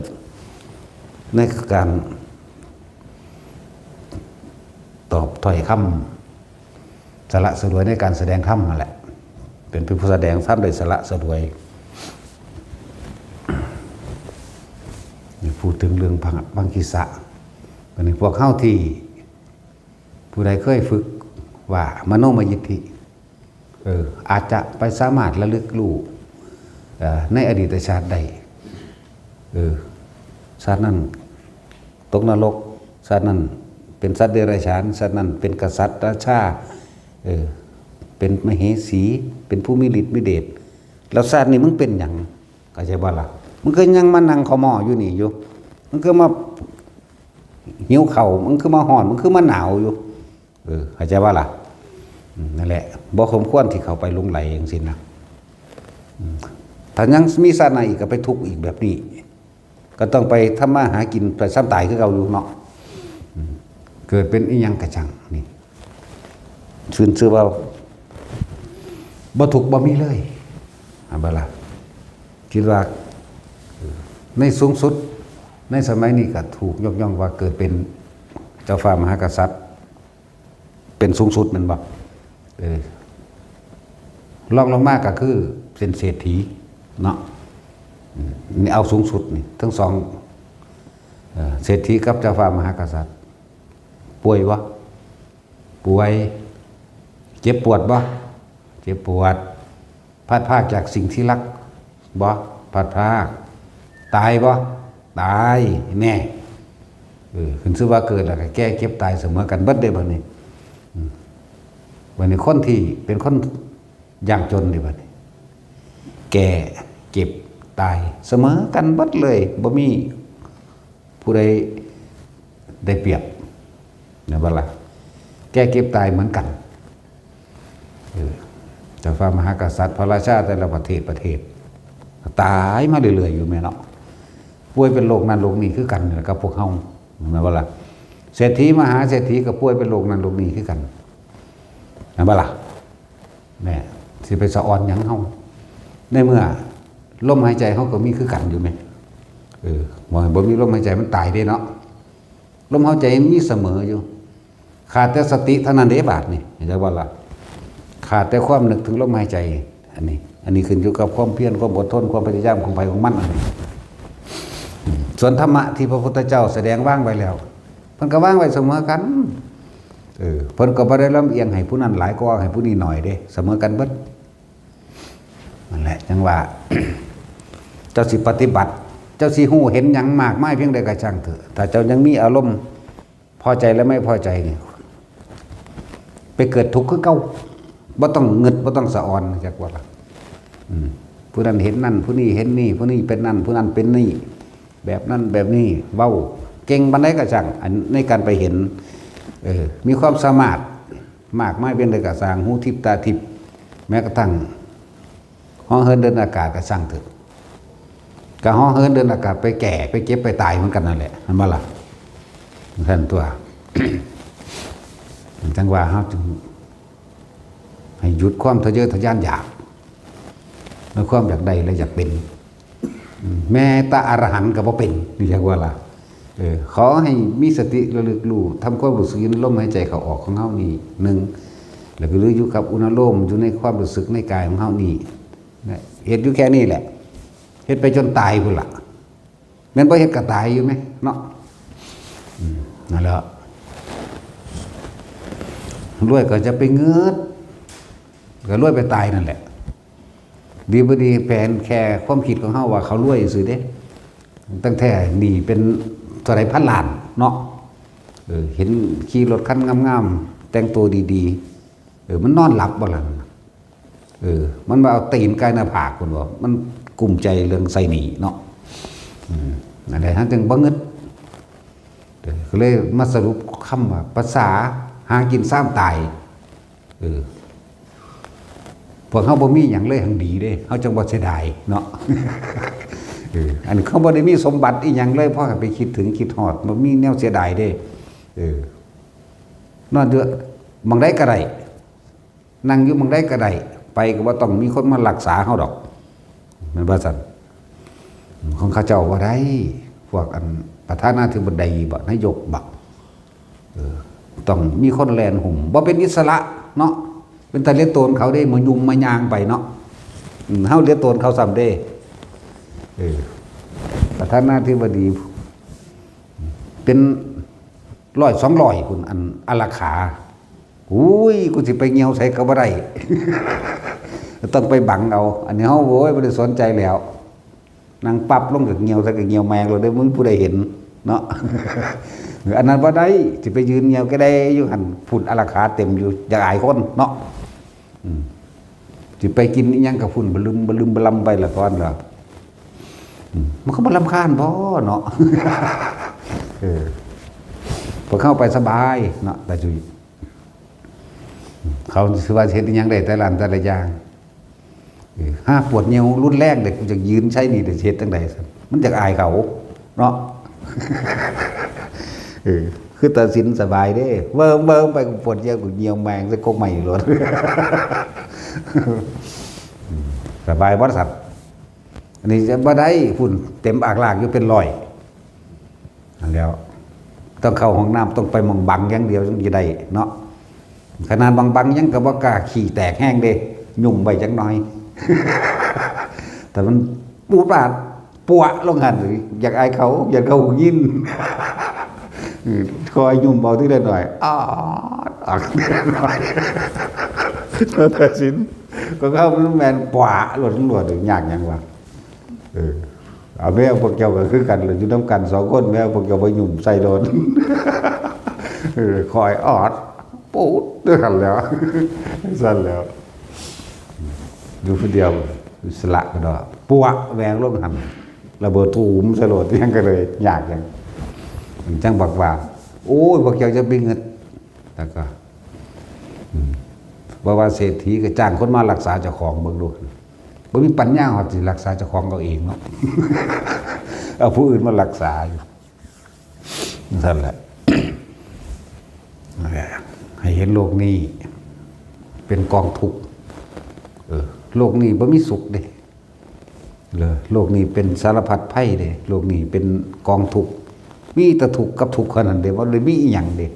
ในการตอบถ้อยคำสละสลวยในการแสดงธรรมนั่นแหละเป็นผู้แสดงธรรมโดยสละสลวยพูดถึงเรื่องพังคิสะเป็นพวกเข้าที่ผู้ใดเคยฝึกว่ามโนมยิทธิอาจจะไปสามารถระลึกรู้ในอดีตชาติใดชาตินั้นตกนรกชาตินั้นเป็นสัตว์เดรัจฉานชาตินั้นเป็นกษัตริย์ราชาเป็นมเหสี เป็นผู้มีฤทธิ์มีเดชแล้วชาตินี้มึงเป็นหยังเข้าใจบ่ล่ะมึงก็ยังมานั่งขมออยู่นี่อยู่มึงก็มาหิวเข่ามึงคือมาห่อนมึงคือมาหนาวอยู่เข้าใจบ่ล่ะนั่นแหละบ่สมควรที่เขาไปลงไหลอย่างสิ้นนะถ้ายังมีชาติไหนอีกก็ไปทุกข์อีกแบบนี้ก็ต้องไปทำมาหากินไปซ้ำตายคือเราอยู่เนาะเกิดเป็นอีหยังกระชังนี่ชื่อว่า บ่ถูกบ่มีเลยบ่ล่ะคิดว่าในสูงสุดในสมัยนี้ก็ถูกยกย่องว่าเกิดเป็นเจ้าฟ้ามหากษัตริย์เป็นสูงสุดมันบ่รองลงมากก็คือเป็นเศรษฐีเนาะนี่เอาสูงสุดนี่ทั้งสองเศรษฐีกับเจ้าฟ้ามหากษัตริย์ป่วยวะป่วยเจ็บปวดบ่เจ็บปวดพลาดพลาดจากสิ่งที่รักบ่พลาดพลาดตายบ่ตายแน่ขึ้นชื่อว่าเกิดแล้วก็แก้เก็บตายเสมอกันเบิดได้บัดนี้วันนี้คนที่เป็นคนยากจนได้บัดนี้แก่เจ็บตายเสมอกันเบิดเลยบ่มีผู้ใดได้เปรียบนะบ่ล่ะแก้เก็บตายเหมือนกันแต่ฟ้ามหากษัตริย์พระราชาแต่ละประเทศตายมาเรื่อยๆอยู่แม่เนาะป่วยเป็นโรคนั้นโรคนี้คือกันกับพวกเฮานะบ่ล่ะเศรษฐีมหาเศรษฐีก็ป่วยเป็นโรคนั้นโรคนี้คือกันนะบ่ล่ะแม่สิไปสะออนหยังเฮาในเมื่อลมหายใจเฮาก็มีคือกันอยู่แม่บ่มีลมหายใจมันตายเด้เนาะลมหายใจมีเสมออยู่ขาดแต่สติเท่านั้นเด้บาดนี่เห็นบ่ล่ะขาดแต่ความนึกถึงลมหายใจอันนี้ขึ้นอยู่กับความเพียรความอดทนความพยายามของไผของมันอันนี้ส่วนธรรมะที่พระพุทธเจ้าแสดงว่างไว้แล้วเพิ่นก็ว่างไว้เสมอกันเพิ่นก็บ่ได้ลำเอียงให้ผู้นั้นหลายกว่าให้ผู้นี้น้อยเด้เสมอกันเบิดนั่นแหละจังว่า เจ้าสิปฏิบัติเจ้าสิฮู้เห็นหยังมากมายเพียงใดก็ช่างเถอะถ้าเจ้ายังมีอารมณ์พอใจและไม่พอใจนี่ไปเกิดทุกข์คือเก่าบ่ต้องเงึดบ่ต้องสะออนจักว่าล่ะผู้นั้นเห็นนั่นผู้นี้เห็นนี่ผู้นี้เป็นนั่นผู้นั้นเป็นนี่แบบนั้นแบบนี้เว้าเก่งปานใดก็ช่างในการไปเห็นมีความสามารถมากมายเป็นใดก็สร้างหูทิพตาทิพแม้กระทั่งฮ้อเฮินเดินอากาศก็ช่างเถอะก็ฮ้อเฮินเดินอากาศไปแก่ไปเก็บไปตายเหมือนกันนั่นแหละเห็นบ่ล่ะท่านตัว จังว่าเฮาจึงให้หยุดความทะเยอทะยานอยากและความอยากใดและอยากเป็นแม้แต่อรหันต์ก็บ่เป็นนี่จังว่าล่ะขอให้มีสติระลึกรู้ทำความรู้สึกในลมหายใจเข้าออกของเฮานี่1แล้วก็รู้อยู่กับอุณหภูมิอยู่ในความรู้สึกในกายของเฮานี่เฮ็ดอยู่แค่นี้แหละเฮ็ดไปจนตายพุ่นล่ะแม่นบ่เฮ็ดก็ตายอยู่มั้ยเนาะนั่นแหละรวยก็จะไปเงือดก็รวยไปตายนั่นแหละดีบ่ดีแผนแค่ความคิดของเฮาว่าเขารวยซื่อเด้ตั้งแต่นี่เป็นเท่าไหร่พันล้านเนาะเห็นขี่รถคันงามๆแต่งตัวดีๆมันนอนหลับบ่ล่ะมันมาเอาตีนใกล้หน้าผากพุ่นบ่มันกุ่มใจเรื่องใส่หนีเนาะนั่นแหละฮะจึงบ่งึดก็เลยมาสรุปคำว่าภาษาหากินซ้ำตายพวกเขาบ่มีหยังเลยหังดีเด้เขาจังบ่เสียดายเนาะอันเขาบ่ได้มีสมบัติอีหยังเลยเพราะไปคิดถึงคิดฮอดบ่มีแนวเสียดายเด้นอนเด้อบังได้ก็ได้นั่งอยู่บังได้ก็ได้ไปก็บ่ต้องมีคนมารักษาเฮาดอกแม่นบ่ซั่นของเขาเจ้าบ่ได้พวกอันประธานาธิบดีบ่นายกบ่ต้องมีคนแลนหุ่มบ่เป็นอิสระเนาะเป็นตาเลี้ยงโตนเขาได้มายุ่มมายางไปเนาะเฮาเลี้ยงโตนเขาซ้ำเด้ประธานาธิบดีเป็น100 200คุณอันอลาขาอุ้ยกูสิไปเหี่ยวใส่ก็บ่ได้ ต้องไปบังเอาอันนี้เฮาโว้ยบ่ได้สนใจแล้วนางปั๊บลงกับเหี่ยวใส่กับเหี่ยวแมงเลยได้มึงผู้ใดเห็นเนาะ อันนั้นบ่ได้สิไปยืนเหี่ยวก็ได้อยู่หั่นฝุ่นอลาขาเต็มอยู่อยากอายคนเนาะสิไปกินอีหยังกับฝุ่นบลึมบลำไปละก่อนล่ะมันก็บ่รำคาญบ่เนาะ พอเข้าไปสบายเนาะแต่จุยเขาสิว่าเฮ็ดอีหยังได้แต่ละแต่ละอย่างห้าปวดเหี่ยวรุนแรงเด็กกูจะยืนใช้นี่ได้เฮ็ดจังได๋ซั่นมันอยากอายเขาเนาะคือ คือตัดสินสบายเด้เบิ่งไปกูปวดเยี่ยวกูเหี่ยวแมงใส่กกใหม่รถสบายบ่สัตว์อันนี้จะบ่ได้ฝุ่นเต็มอากลากอยู่เป็นร้อยอันแล้วต้องเข้าห้องน้ำต้องไปมองบังอย่างเดียวถึงจะได้เนาะขนาดบังยังก็บ่กล้าขี่แตกแห้งเด้ยุ่งไปจักหน่อย แต่มันปูดปาดปัวลงหันอยากอายเขาอยากเขายินคอยยุ่มเบาที่ได้หน่อยอักได้หน่อยแต่สินก็เข้ามันแมนปัวหลดยากอย่างวะเอาแม่พวกเจ้าก็คือกันเลยอยู่น้ำกัน2 คนแม่พวกเจ้าไปยุ่มใส่โดนคอยปูดด้วยกันแล้วสั่นแล้วอยู่คนเดียวสละก็ได้ปัวแหวงลงหันระเบิดตูมสลดยังก็เลยยากอย่างจังบักว่าโอ้ยบอกอยากจะบินเงินแต่ก็บอกว่าเศรษฐีก็จ้างคนมารักษาเจ้าของเบิ่งดูบ่มีปัญญาหอดสิรักษาเจ้าของเขาเองเนาะ เอาผู้อื่นมารักษาอยู่นั่นแหละ ให้เห็นโลกนี้เป็นกองทุกข์โลกนี้บ่มีสุขเด้เลยโลกนี้เป็นสารพัดภัยเด้โลกนี้เป็นกองทุกข์มีแต่ทุกข์กับทุกข์ขนาดเด้ว่าเลยมีอีหยังเด้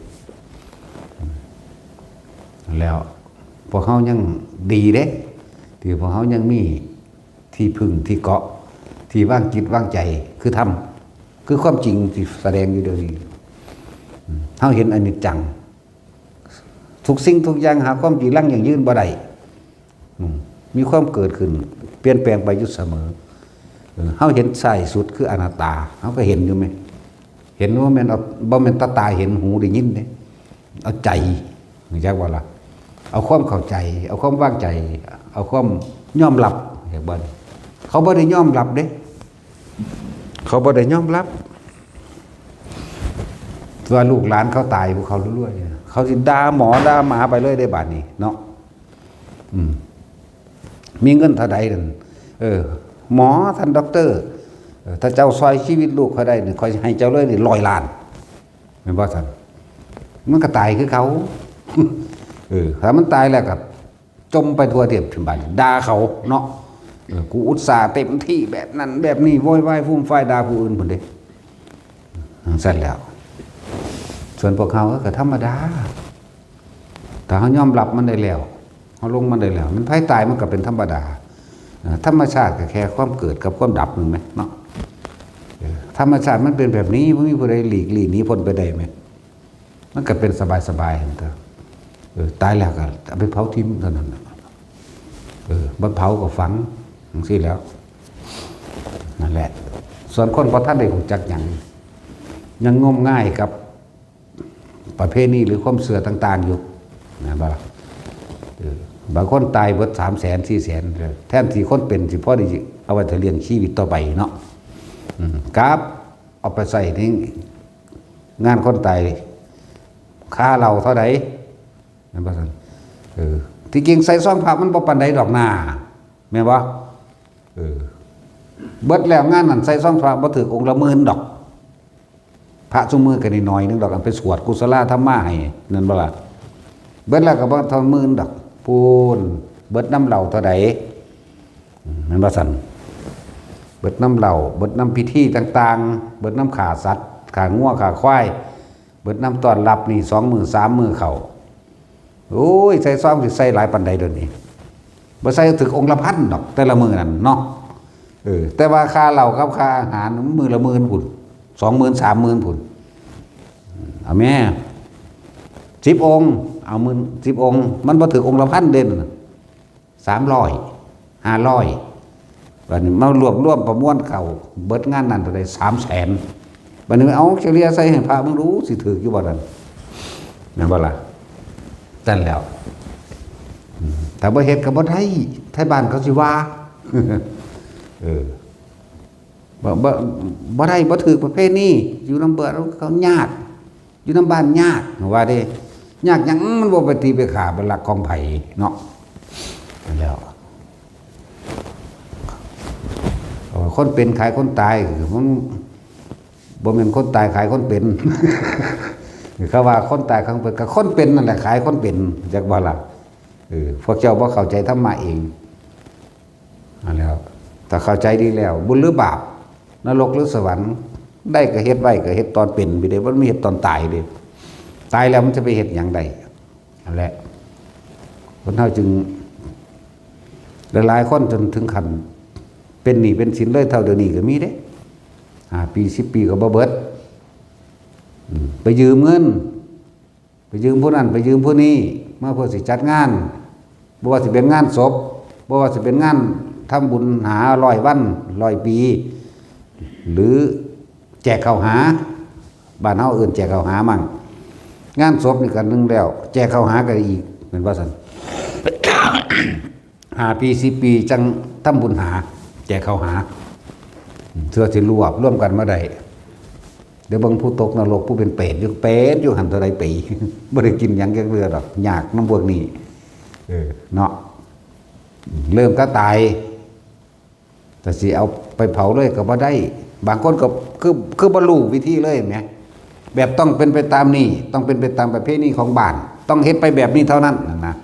แล้วพวกเขายังดีเด้ที่พวกเขายังมีที่พึ่งที่เกาะที่ว่างจิตว่างใจคือธรรมคือความจริงที่แสดงอยู่เดี๋ยวนี้เขาเห็นอนิจจังทุกสิ่งทุกอย่างหาความจริงลั่งอย่างยืนบ่ได้มีความเกิดขึ้นเปลี่ยนแปลงไปอยู่เสมอเขาเห็นใส่สุดคืออนัตตาเขาก็เห็นอยู่ไหมเห็นว่ามันเอาบ่แม่นตาเห็นหูได้ยินเด้เอาใจรู้จักว่าล่ะเอาความเข้าใจเอาความว่างใจเอาความยอมรับอย่างบ่เขาบ่ได้ยอมรับเด้เขาบ่ได้ยอมรับว่าลูกหลานเขาตายพวกเขาเรื่อยๆเขาสิด่าหมอด่าหมาไปเรื่อยได้บาดนี้เนาะมีเงินเท่าใดนั่นหมอท่านด็อกเตอร์ถ้าเจ้าซอยชีวิตลูกเขาได้นี่คอยให้เจ้าเลยนี่100 ล้านแม่นบ่ท่านมันก็ตายคือเขาถ้ามันตายแล้วก็จมไปทั่วเทียบถึงบ้านด่าเขาเนาะกูอุตส่าห์เต็มที่แบบนั้นแบบนี้โวยวายฟุ่มไฟด่าผู้อื่นพุ่นเด้เสร็จแล้วส่วนพวกเขาก็ธรรมดาแต่เขายอมรับมันได้แล้วเขาลงมันได้แล้วมันไพ่ตายมันก็เป็นธรรมดาธรรมชาติก็แค่ความเกิดกับความดับนึงไหมเนาะธรรมชาติมันเป็นแบบนี้ไม่มีผู้ใดหลีกหนีพ้นไปได้ไหมมันก็เป็นสบายๆแต่ตายแล้วก็เอาไปเผาทิ้งเท่านั้นบนเผาก็ฝังอย่างนี้แล้วนั่นแหละส่วนคนพอท่านได้หูจักยังงมง่ายกับประเภทนี้หรือความเสื่อต่างๆอยู่นะบ้าบางคนตายเบิด300,000 400,000แทนที่คนเป็นสิพ่อได้เอาไว้เลี้ยงชีวิตต่อไปเนาะครับเอาไปใส่ในงานคนตายค่าเราเท่าไหร่นั่นบ่ซั่นที่จริงใส่ซองพระมันบ่ปานใดดอกหน้าแม่นบ่เบิดแล้วงานนั้นใส่ซองพระบ่ถึงองค์ละ10,000ดอกพระซุมื้อก็นิดหน่อยนึงดอกอันไปสวดกุศลธรรมะให้นั่นบ่ล่ะเบิดแล้วก็บ่เท่า10,000ดอกพูนเบิดน้ำเหล่าเท่าใดแม่นบ่ซั่นเบิดน้ำเหล่าเบิดน้ำพิธีต่างๆเบิดน้ำขาสัตว์ขางัวขาควายเบิดน้ำต้อนรับนี่2 มื้อ3 มื้อเข้าโอ้ยใส่ซองสิใส่หลายปานใดเดี๋ยวนี้บ่ใส่ถึงองค์ละพันดอกแต่ละมื้อนั่นเนาะแต่ว่าค่าเหล้ากับค่าอาหารมื้อละ10,000พุ่น20,000 30,000พุ่นเอาแม่10 องค์เอา10 องค์มันบ่ถึงองค์ละพันเด่น300 500บัดนี้มารวมประมวลเข้าเบิดงานนั้นเท่าใด300,000บัดนี้เอาเฉลี่ยใส่ให้พระมึงรู้สิถูกอยู่บ่นั่นแม่นบ่ล่ะนั่นแล้วแต่บ่เฮ็ดก็บ่ได้ไทบ้านเขาสิว่าบ่ได้บ่ถือประเภทนี้อยู่นำเบิดเขาญาติอยู่นำบ้านญาติว่าเด้ยากหยังมันบ่ไปตีไปฆ่าเป็นหลักของไผเนาะแล้วคนเป็นขายคนตายมันบ่แม่นคนตายขายคนเป็น เขาว่าคนตายเขาเป็นก็คนเป็นนั่นแหละขายคนเป็นจากบ่ล่ะพวกเจ้าบ่เข้าใจธรรมะเองนั่นแล้วถ้าเข้าใจดีแล้วบุญหรือบาปนรกหรือสวรรค์ได้ก็เฮ็ดไว้ก็เฮ็ดตอนเป็นไปเด้บ่มีเฮ็ดตอนตายเด้ตายแล้วมันจะไปเฮ็ดหยังได้นั่นแหละคนเฮาจึงหลายๆคนจนถึงขั้นเป็นหนี้เป็นสินเลยเท่าเดี๋ยวนี้ก็มีเด้5 ปี10 ปีก็บ่เบิดไปยืมเงินไปยืมผู้นั้นไปยืมผู้นี้มาเพื่อสิจัดงานบ่ว่าสิเป็นงานศพบ่ว่าสิเป็นงานทำบุญหา100 วัน100 ปีหรือแจกข้าวหาบ้านเฮาเอิ้นแจกข้าวหามั่งงานศพนี่ก็นึงแล้วแจกข้าวหาก็อีกแม่นว่าซั่น5 ปี10 ปีจังทำบุญหาแจกข้าวหาเทื่อสิรวบร่วมกันมาได้เดี๋ยวบางผู้ตกนรกผู้เป็นเปรตอยู่หันตัวใดปีบ่ได้กินหยังแกเรือดอกยากน้ำพวกนี้เนาะเริ่มก็ตายแต่สิเอาไปเผาเลยก็บ่ได้บางคนก็คือบ่รู้วิธีเลยแหมแบบต้องเป็นไปตามนี้ต้องเป็นไปตามประเพณีของบ้านต้องเฮ็ดไปแบบนี้เท่านั้นนะ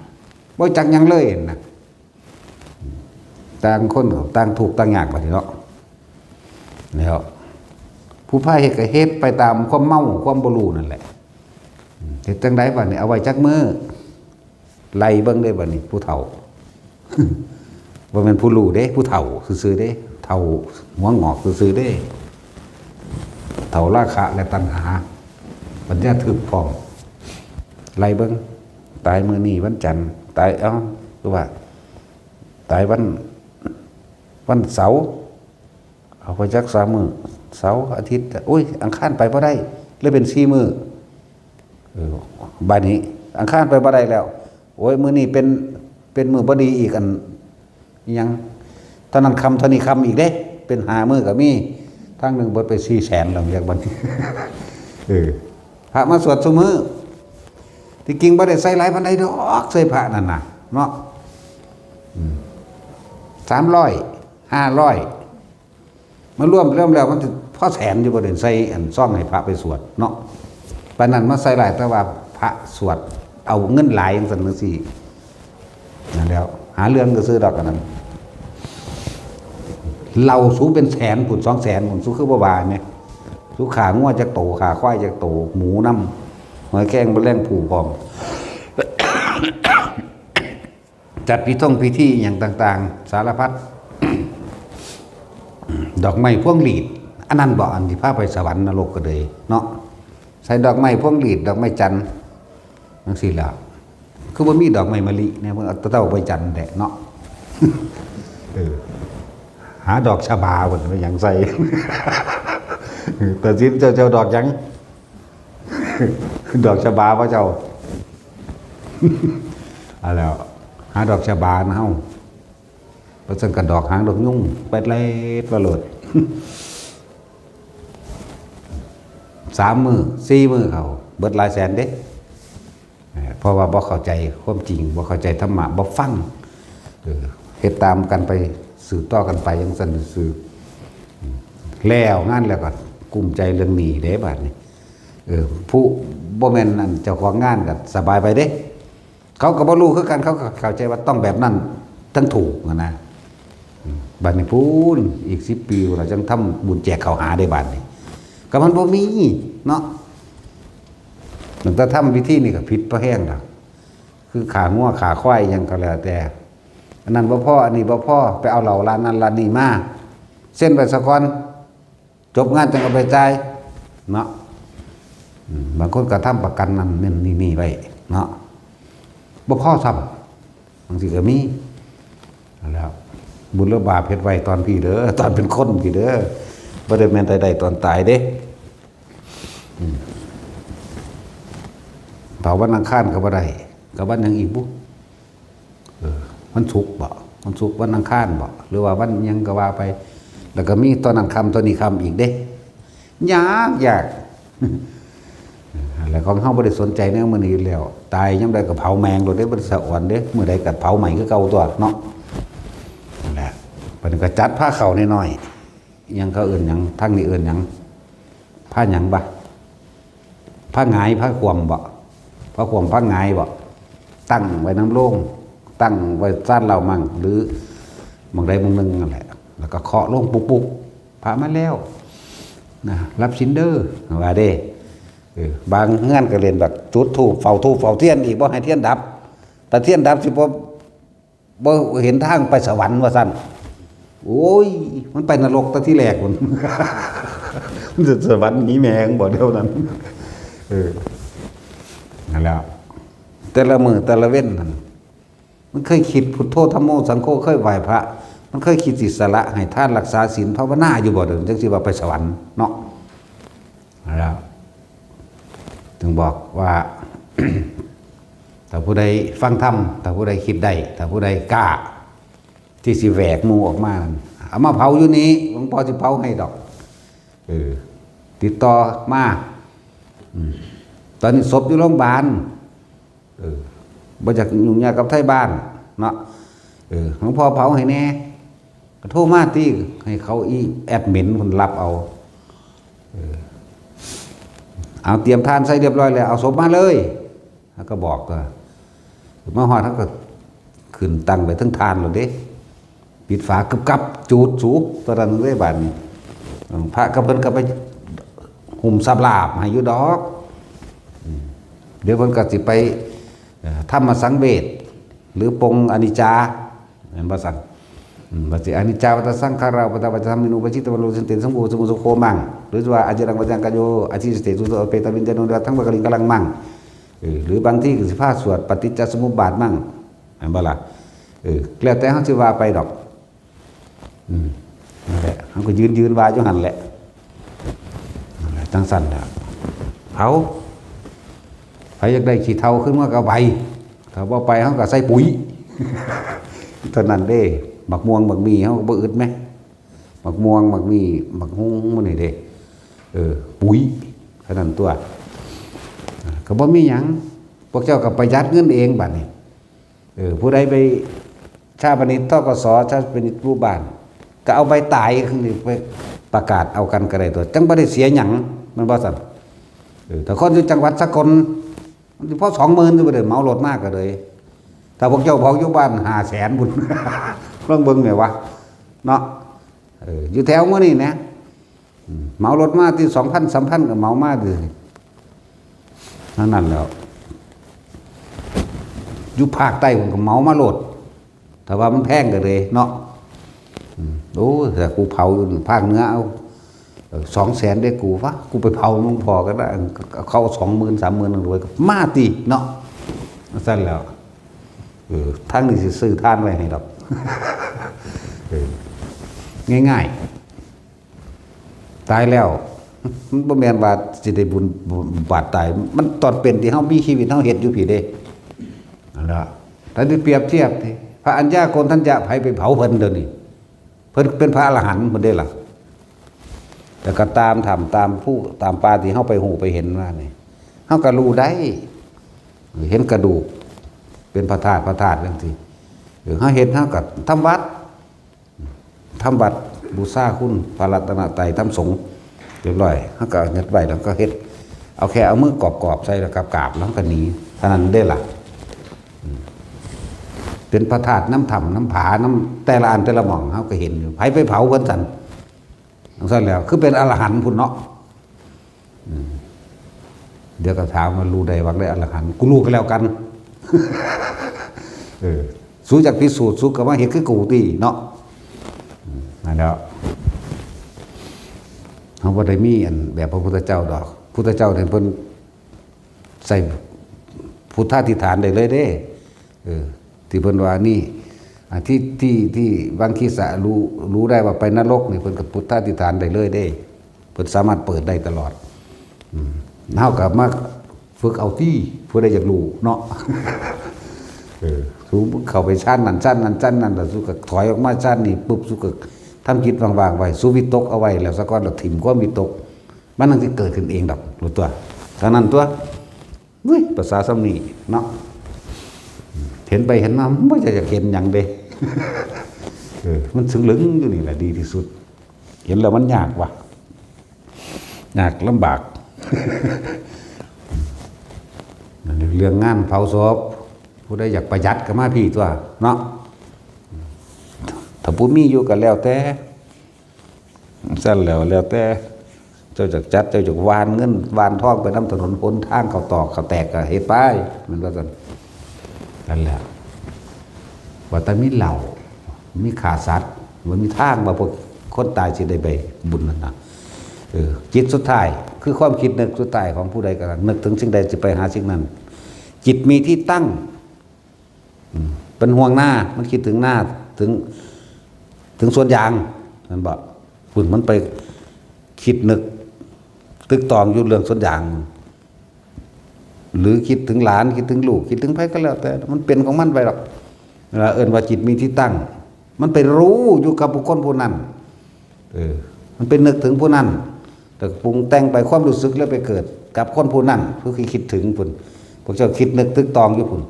บ่จักหยังเลยนะต่างคนต่างถูกต่างยากบัดนี้เนาะแล้วผู้พาเฮ็ดก็เฮ็ดไปตามความเมาความบ่รู้นั่นแหละเฮ็ดจังได๋บัดนี้เอาไว้จักมือไล่เบิ่งได้บัดนี้ผู้เฒ่าบ่แม่นผู้รู้เด้ผู้เฒ่าซื่อๆเด้เฒ่าหัวงอกซื่อๆเด้เฒ่าราคะและตัณหาปัญญาทึบพร้อมไล่เบิ่งตายมื้อนี้วันจันทร์ตายคือว่าตายวันเสาร์เอาไปจัก3 มื้อเสาร์อาทิตย์โอ้ยอังคารไปบ่ได้เลยเป็น4 มื้อบัดนี้อังคารไปบ่ได้แล้วโอ้ยมื้อนี้เป็นมื้อบ่ดีอีกอันยังเท่านั้นคำเท่านี้คำอีกเด้เป็น5 มื้อก็มีทั้งหนึ่งเบิดไป400,000แล้วจากบัดนี้พระมาสวดซุมื้อที่จริงบ่ได้ใส่หลายปานใดดอกใส่พระนั่นน่ะเนาะ300 500มารวมแล้วมันพอ100,000อยู่บ่ได้ใส่อันซ่องให้พระไปสวดเนาะปานนั้นมาใส่หลายแต่ว่าพระสวดเอาเงินหลายจังซั่นจังซี่นั่นแล้วหาเรื่องก็ซื้อดอกกันนั้นเราสูงเป็นแสนพุ่น200,000พุ่นสูคือบ่ว่าแม่สูขางัวจักโตขาควายจักโตหมูนำหอยแครงบ่แรงผูพร้อม จัดพิธีอย่างต่างๆสารพัด ดอกไม้พวงหลีดอันนั้นบ่อันที่พาไปสวรรค์นรกก็เลยเนาะใส่ดอกไม้พวงหลีดดอกไม้จันทร์จังซี่ล่ะคือบ่มีดอกไม้มะลิเนี่ยเพิ่นเอาเต้าไปจันทร์แหละเนาะ หาดอกชบาเพิ่นไปหยังใส่ แต่สิเจ้าดอกหยัง ดอกชบาบ่เจ้า แล้วหาดอกชบาเฮาเพราะฉะนั้นก็ดอกหางดอกยุ่งไปเลยประโลด 3 มื้อ4 มื้อเขาเบิดหลายแสนเด้เพราะว่าบ่เข้าใจความจริงบ่เข้าใจธรรมะบ่ฟังเฮ็ดตามกันไปสืบต่อกันไปจังซั่นซื่อแล้วงานแล้วก็กุ้มใจเรื่องหนี้เด้บัดนี้ผู้บ่แม่นอันเจ้าของงานก็สบายไปเด้เขาก็บ่รู้คือกันเขาก็เข้าใจว่าต้องแบบนั้นทั้งถูกนะบัดนี้พูนอีก10 ปีเราจังทำบุญแจกข้าวหาได้บัดนี้ก็มันบ่มีเนาะตั้งแต่ทำวิธีนี่ก็ผิดบ่แห้งดอกคือขางัวขาควายหยังก็แล้วแต่อันนั้นบ่พออันนี้บ่พอไปเอาเหล่าร้านนั้นร้านนี้มาเส้นไปซะก่อนจบงานจังเอาไปจ่ายเนาะบางคนก็ทำประกันนั่นนี่ไว้เนาะบ่พอซ้ำบางทีก็มีแล้วบุญหรือบาปเฮ็ดไว้ตอนพี่เด้อตอนเป็นคนพี่เด้อบ่ได้แม่นใดๆตอนตายเด้เผาวันอังคารก็บ่ได้ก็วันหยังอีกบุวันศุกร์บ่วันศุกร์วันอังคารบ่หรือว่าวันหยังก็ว่าไปแล้วก็มีตอนนั้นคำตอนนี้คำอีกเด้ยาก แล้วของเฮาบ่ได้สนใจแนวมื้อนี้แล้วตายยามใดก็เผาแมงโดดได้บ่สะอ่อนเด้มื้อใดก็เผาใหม่คือเก่าตัวเนาะนั่นแหละบัดนี้ก็จัดผ้าขาวน้อยๆยังเขาเอิ้นหยังทางนี้เอิ้นหยังผ้าหยังบ่ ผ้าหงายผ้าขวมบ่ผ้าขวมผ้าหงายบ่ตั้งไว้น้ำโล่งตั้งไว้ซ่านเรามั่งหรือบางใดบางหนึ่งนั่นแหละแล้วก็เคาะลงปุ๊บพระมาแล้วนะรับสินเด้อว่าเด้บางเงื่อนก็เล่นแบบจุดธูปเฝ้าเทียนอีกบ่ให้เทียนดับแต่เทียนดับสิบ่เห็นทางไปสวรรค์ว่าซั่นโอ้ยมันไปนรกตั้งที่แรกพุ่น มันจะสวรรค์หนีแมงบ่เดียวนั้นนั่นแหละแต่ละมือแต่ละเว้นนั่นมันเคยคิดพุทโธธัมโมสังโฆเคยไหว้พระมันเคยคิดสิสละให้ทานรักษาศีลภาวนาอยู่บ่เด้อจังสิว่าไปสวรรค์เนาะแล้วถึงบอกว่า ถ้าผู้ใดฟังธรรมถ้าผู้ใดคิดได้ถ้าผู้ใดกล้าที่สิแหวกหมู่ออกมาเอามาเผาอยู่นี้หลวงพ่อสิเผาให้ดอกติดต่อมาตอนนี้ศพอยู่โรงพยาบาลบ่อยากยุ่งยากกับไทยบ้านเนาะหลวงพ่อเผาให้แน่ก็โทรมาที่ให้เขาแอดมินคนรับเอาเตรียมทานใส่เรียบร้อยแล้วเอาศพมาเลยแล้วก็บอกก็มาฮอดเขาก็ขึ้นตั้งไปทั้งทานเลยเด้ปิดฝากกับจูดสูตอนนั้นได้บาดนี้พระกระเพิ่นก็ไปหุ่มซับลาบให้อยู่ดอกเดี๋ยวเพิ่นก็สิไปธรรมสังเวชหรือปงอนิจจาเห็นบ่สั่งบัดสิอนิจจาวัตสังขาราปตะวัตธรรมินุปชิตวโลสันติสังโฆสมุสุโคมั่งหรือว่าอาจารังวัจังกโยอาชิสเตสุโตเปตวินจโนดาทั้งบกลิงกำลังมั่งหรือบางที่ก็สิพาสวดปฏิจจสมุปบาทมั่งเห็นบ่ล่ะแล้วแต่เฮาสิว่าไปดอกนั่นแหละเฮาก็ยืนว่าอยู่หั่นแหละนั่นแหละจังซั่นล่ะเผาใครอยากได้ขี้เถ้าขึ้นมาก็เอาไปถ้าบ่ไปเฮาก็ใส่ปุ๋ยเท่านั้นเด้บักม่วงบักมีเฮาก็บ่อึดแม่บักม่วงบักมีบักฮุ้งมื้อนี้เด้ปุ๋ยเท่านั้นตัวก็บ่มีหยังพวกเจ้าก็ประหยัดเงินเองบัดนี้ผู้ใดไปชาปนิตตกสชาปนิตรูปบ้านก็เอาใบตายขึ้นไปประกาศเอากันก็ได้ตัวจังบ่ได้เสียหยังมันบ่ซั่นแต่คนอยู่จังหวัดสกลมันสิพอ 20,000อยู่บ่ได้เหมารถมากก็เลยถ้าพวกเจ้าเผาอยู่บ้าน 500,000 พุ่น ลองเบิ่งแม่วะเนาะอยู่แถวมื้อนี้นะเหมารถมาที่ 2,000 3,000ก็เหมามาเด้อนั่นแล้วอยู่ภาคใต้ผมก็เหมามาโลดถ้าว่ามันแพงก็เลยเนาะโอ้แต่กูเผาอยู่ภาคเหนือเอา200,000ได้กูวะกูไปเผามึงพอก็ได้เขา20,000 30,000รวยก็มาติเนาะซั่นแล้วทางนี้สิซื้อทานไว้ให้ดอกง่ายๆตายแล้วมันบ่แม่นว่าสิได้บุญบาดตายมันตอนเป็นที่เฮามีชีวิตเฮาเฮ็ดอยู่พี่เด้นั่นล่ะถ้าได้เปรียบเทียบที่พระอัญญาโกณทัญญะไผไปเผาเพิ่นเดี๋ยวนี้เพิ่นเป็นพระอรหันต์เพิ่นได้ล่ะแต่ก็ตามธรรมตามผู้ตามปาที่เฮาไปหูไปเห็นว่านี่เฮาก็รู้ได้เห็นกระดูกเป็นพระธาตุจังซี่เฮาเห็นเฮาก็ทำวัดบูชาคุณพระรัตนตรัยทำสงฆ์เรียบร้อยเฮาก็ยัดไว้แล้วก็เฮ็ดเอาแค่เอามือกอบๆใส่แล้วกราบแล้วก็หนีเท่านั้นได้ล่ะเป็นพระธาตุน้ำถ้ำน้ำผาน้ำแต่ละอันแต่ละหม่องเฮาก็เห็นอยู่ไผไปเผาเพิ่นซั่นจังซั่นแล้วคือเป็นอรหันต์พุ่นเนาะเดี๋ยวก็ถามว่ารู้ได้ว่าได้อรหันต์กูรู้ก็แล้วกันสู้จากพิสูจน์สู้กับว่าเห็นคือกูติเนาะนั่นแล้วเฮาบ่ได้มีอันแบบพระพุทธเจ้าดอกพุทธเจ้าเนี่ยเพิ่นใส่พุทธาธิษฐานได้เลยเด้ที่เพิ่นว่านี่ที่บางคีสะรู้ได้ว่าไปนรกนี่เพิ่นก็พุทธาธิษฐานได้เลยเด้เพิ่นสามารถเปิดได้ตลอดเฮาก็มาฝึกเอาที่ผู้ใดอยากรู้เนาะสู้เข้าไปชั้นนั้นแล้วสู้ก็ถอยออกมาชั้นนี่ปุ๊บสู้ก็ทำจิตว่างๆไว้สู้วิตกเอาไว้แล้วซะก่อนแล้วถิ่มความวิตกมันนั่นสิเกิดขึ้นเองดอกรู้ตัวฉะนั้นตัวภาษาซ้ำนี้เนาะเห็นไปเห็นมาไม่จะเห็นอย่างเด้ มันสึงลึงอยู่นี่แหละดีที่สุดเห็นแล้วมันยากว่ะยากลำบาก เรื่องงานเผาศพผู้ใดอยากประหยัดก็มาพี่ตัวเนาะถ้าผู้มีอยู่ก็แล้วแต่สั้นแล้วแต่เจ้าจัดเจ้าจักวานเงินวานทองไปน้ำถนนพ้นทางเขาตอกเขาแตกก็เฮ็ดไปมันว่าซั่นนั่นแหละว่าแต่มีเหล่ามีขาสัตว์มันมีทางว่าพวกคนตายสิได้ไปบุญนั่นนะจิตสุดท้ายคือความคิดนึกสุดท้ายของผู้ใดก็นึกถึงสิ่งใดจะไปหาสิ่งนั้นจิตมีที่ตั้งเป็นห่วงหน้ามันคิดถึงหน้าถึงส่วนยางนั่นบอกฝุ่นมันไปคิดนึกตึกตองอยู่เรื่องส่วนยางหรือคิดถึงหลานคิดถึงลูกคิดถึงใครก็แล้วแต่มันเป็นของมันไปหรอกเอิ้นว่าจิตมีที่ตั้งมันไปรู้อยู่กับบุคคลผู้นั้นมันเป็นนึกถึงผู้นั้นแต่ปรุงแต่งไปความรู้สึกแล้วไปเกิดกับคนผู้นั้นคือคิดถึงพุ่นพวกเจ้าคิดนึกตึกตองอยู่พุ่น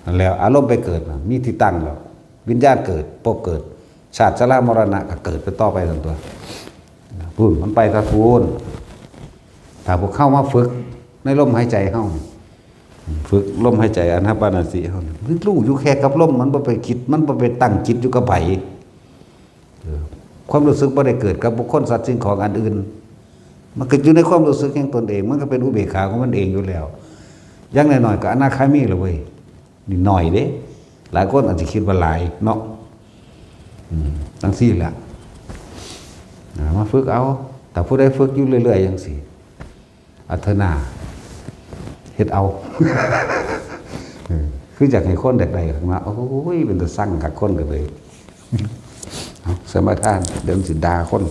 นั่นแล้วอารมณ์ไปเกิดมีที่ตั้งแล้ววิญญาณเกิดพบเกิดชาติชรามรณะก็เกิดไปต่อไปทั้งตัวพุ่นมันไปตะทูนถ้าพวกเข้ามาฝึกในลมหายใจเข้าฝึกลมหายใจอนาปานสติเข้ารู้อยู่แค่กับลมมันบ่ไปคิดมันบ่ไปตั้งจิตอยู่กับไผความรู้สึกบ่ได้เกิดกับบุคคลสัตว์สิ่งของอันอื่นมันเกิดอยู่ในความรู้สึกแห่งตนเองมันก็เป็นอุเบกขาของมันเองอยู่แล้วอย่างน้อยๆก็อนาคามีเลยเว้ยนี่หน่อยเด้หลายคนอาจจะคิดว่าหลายเนาะตั้งสี่แหละมาฝึกเอาแต่ผู้ใดฝึกอยู่เรื่อยๆอย่างสี่อัธนาเฮ็ดเอาคืออยากให้คนเด็กใดข้างหน้าโอ้ยเป็นตัวสั่งกับคนกันเลยเอาสมาทานเดิมสิดาคน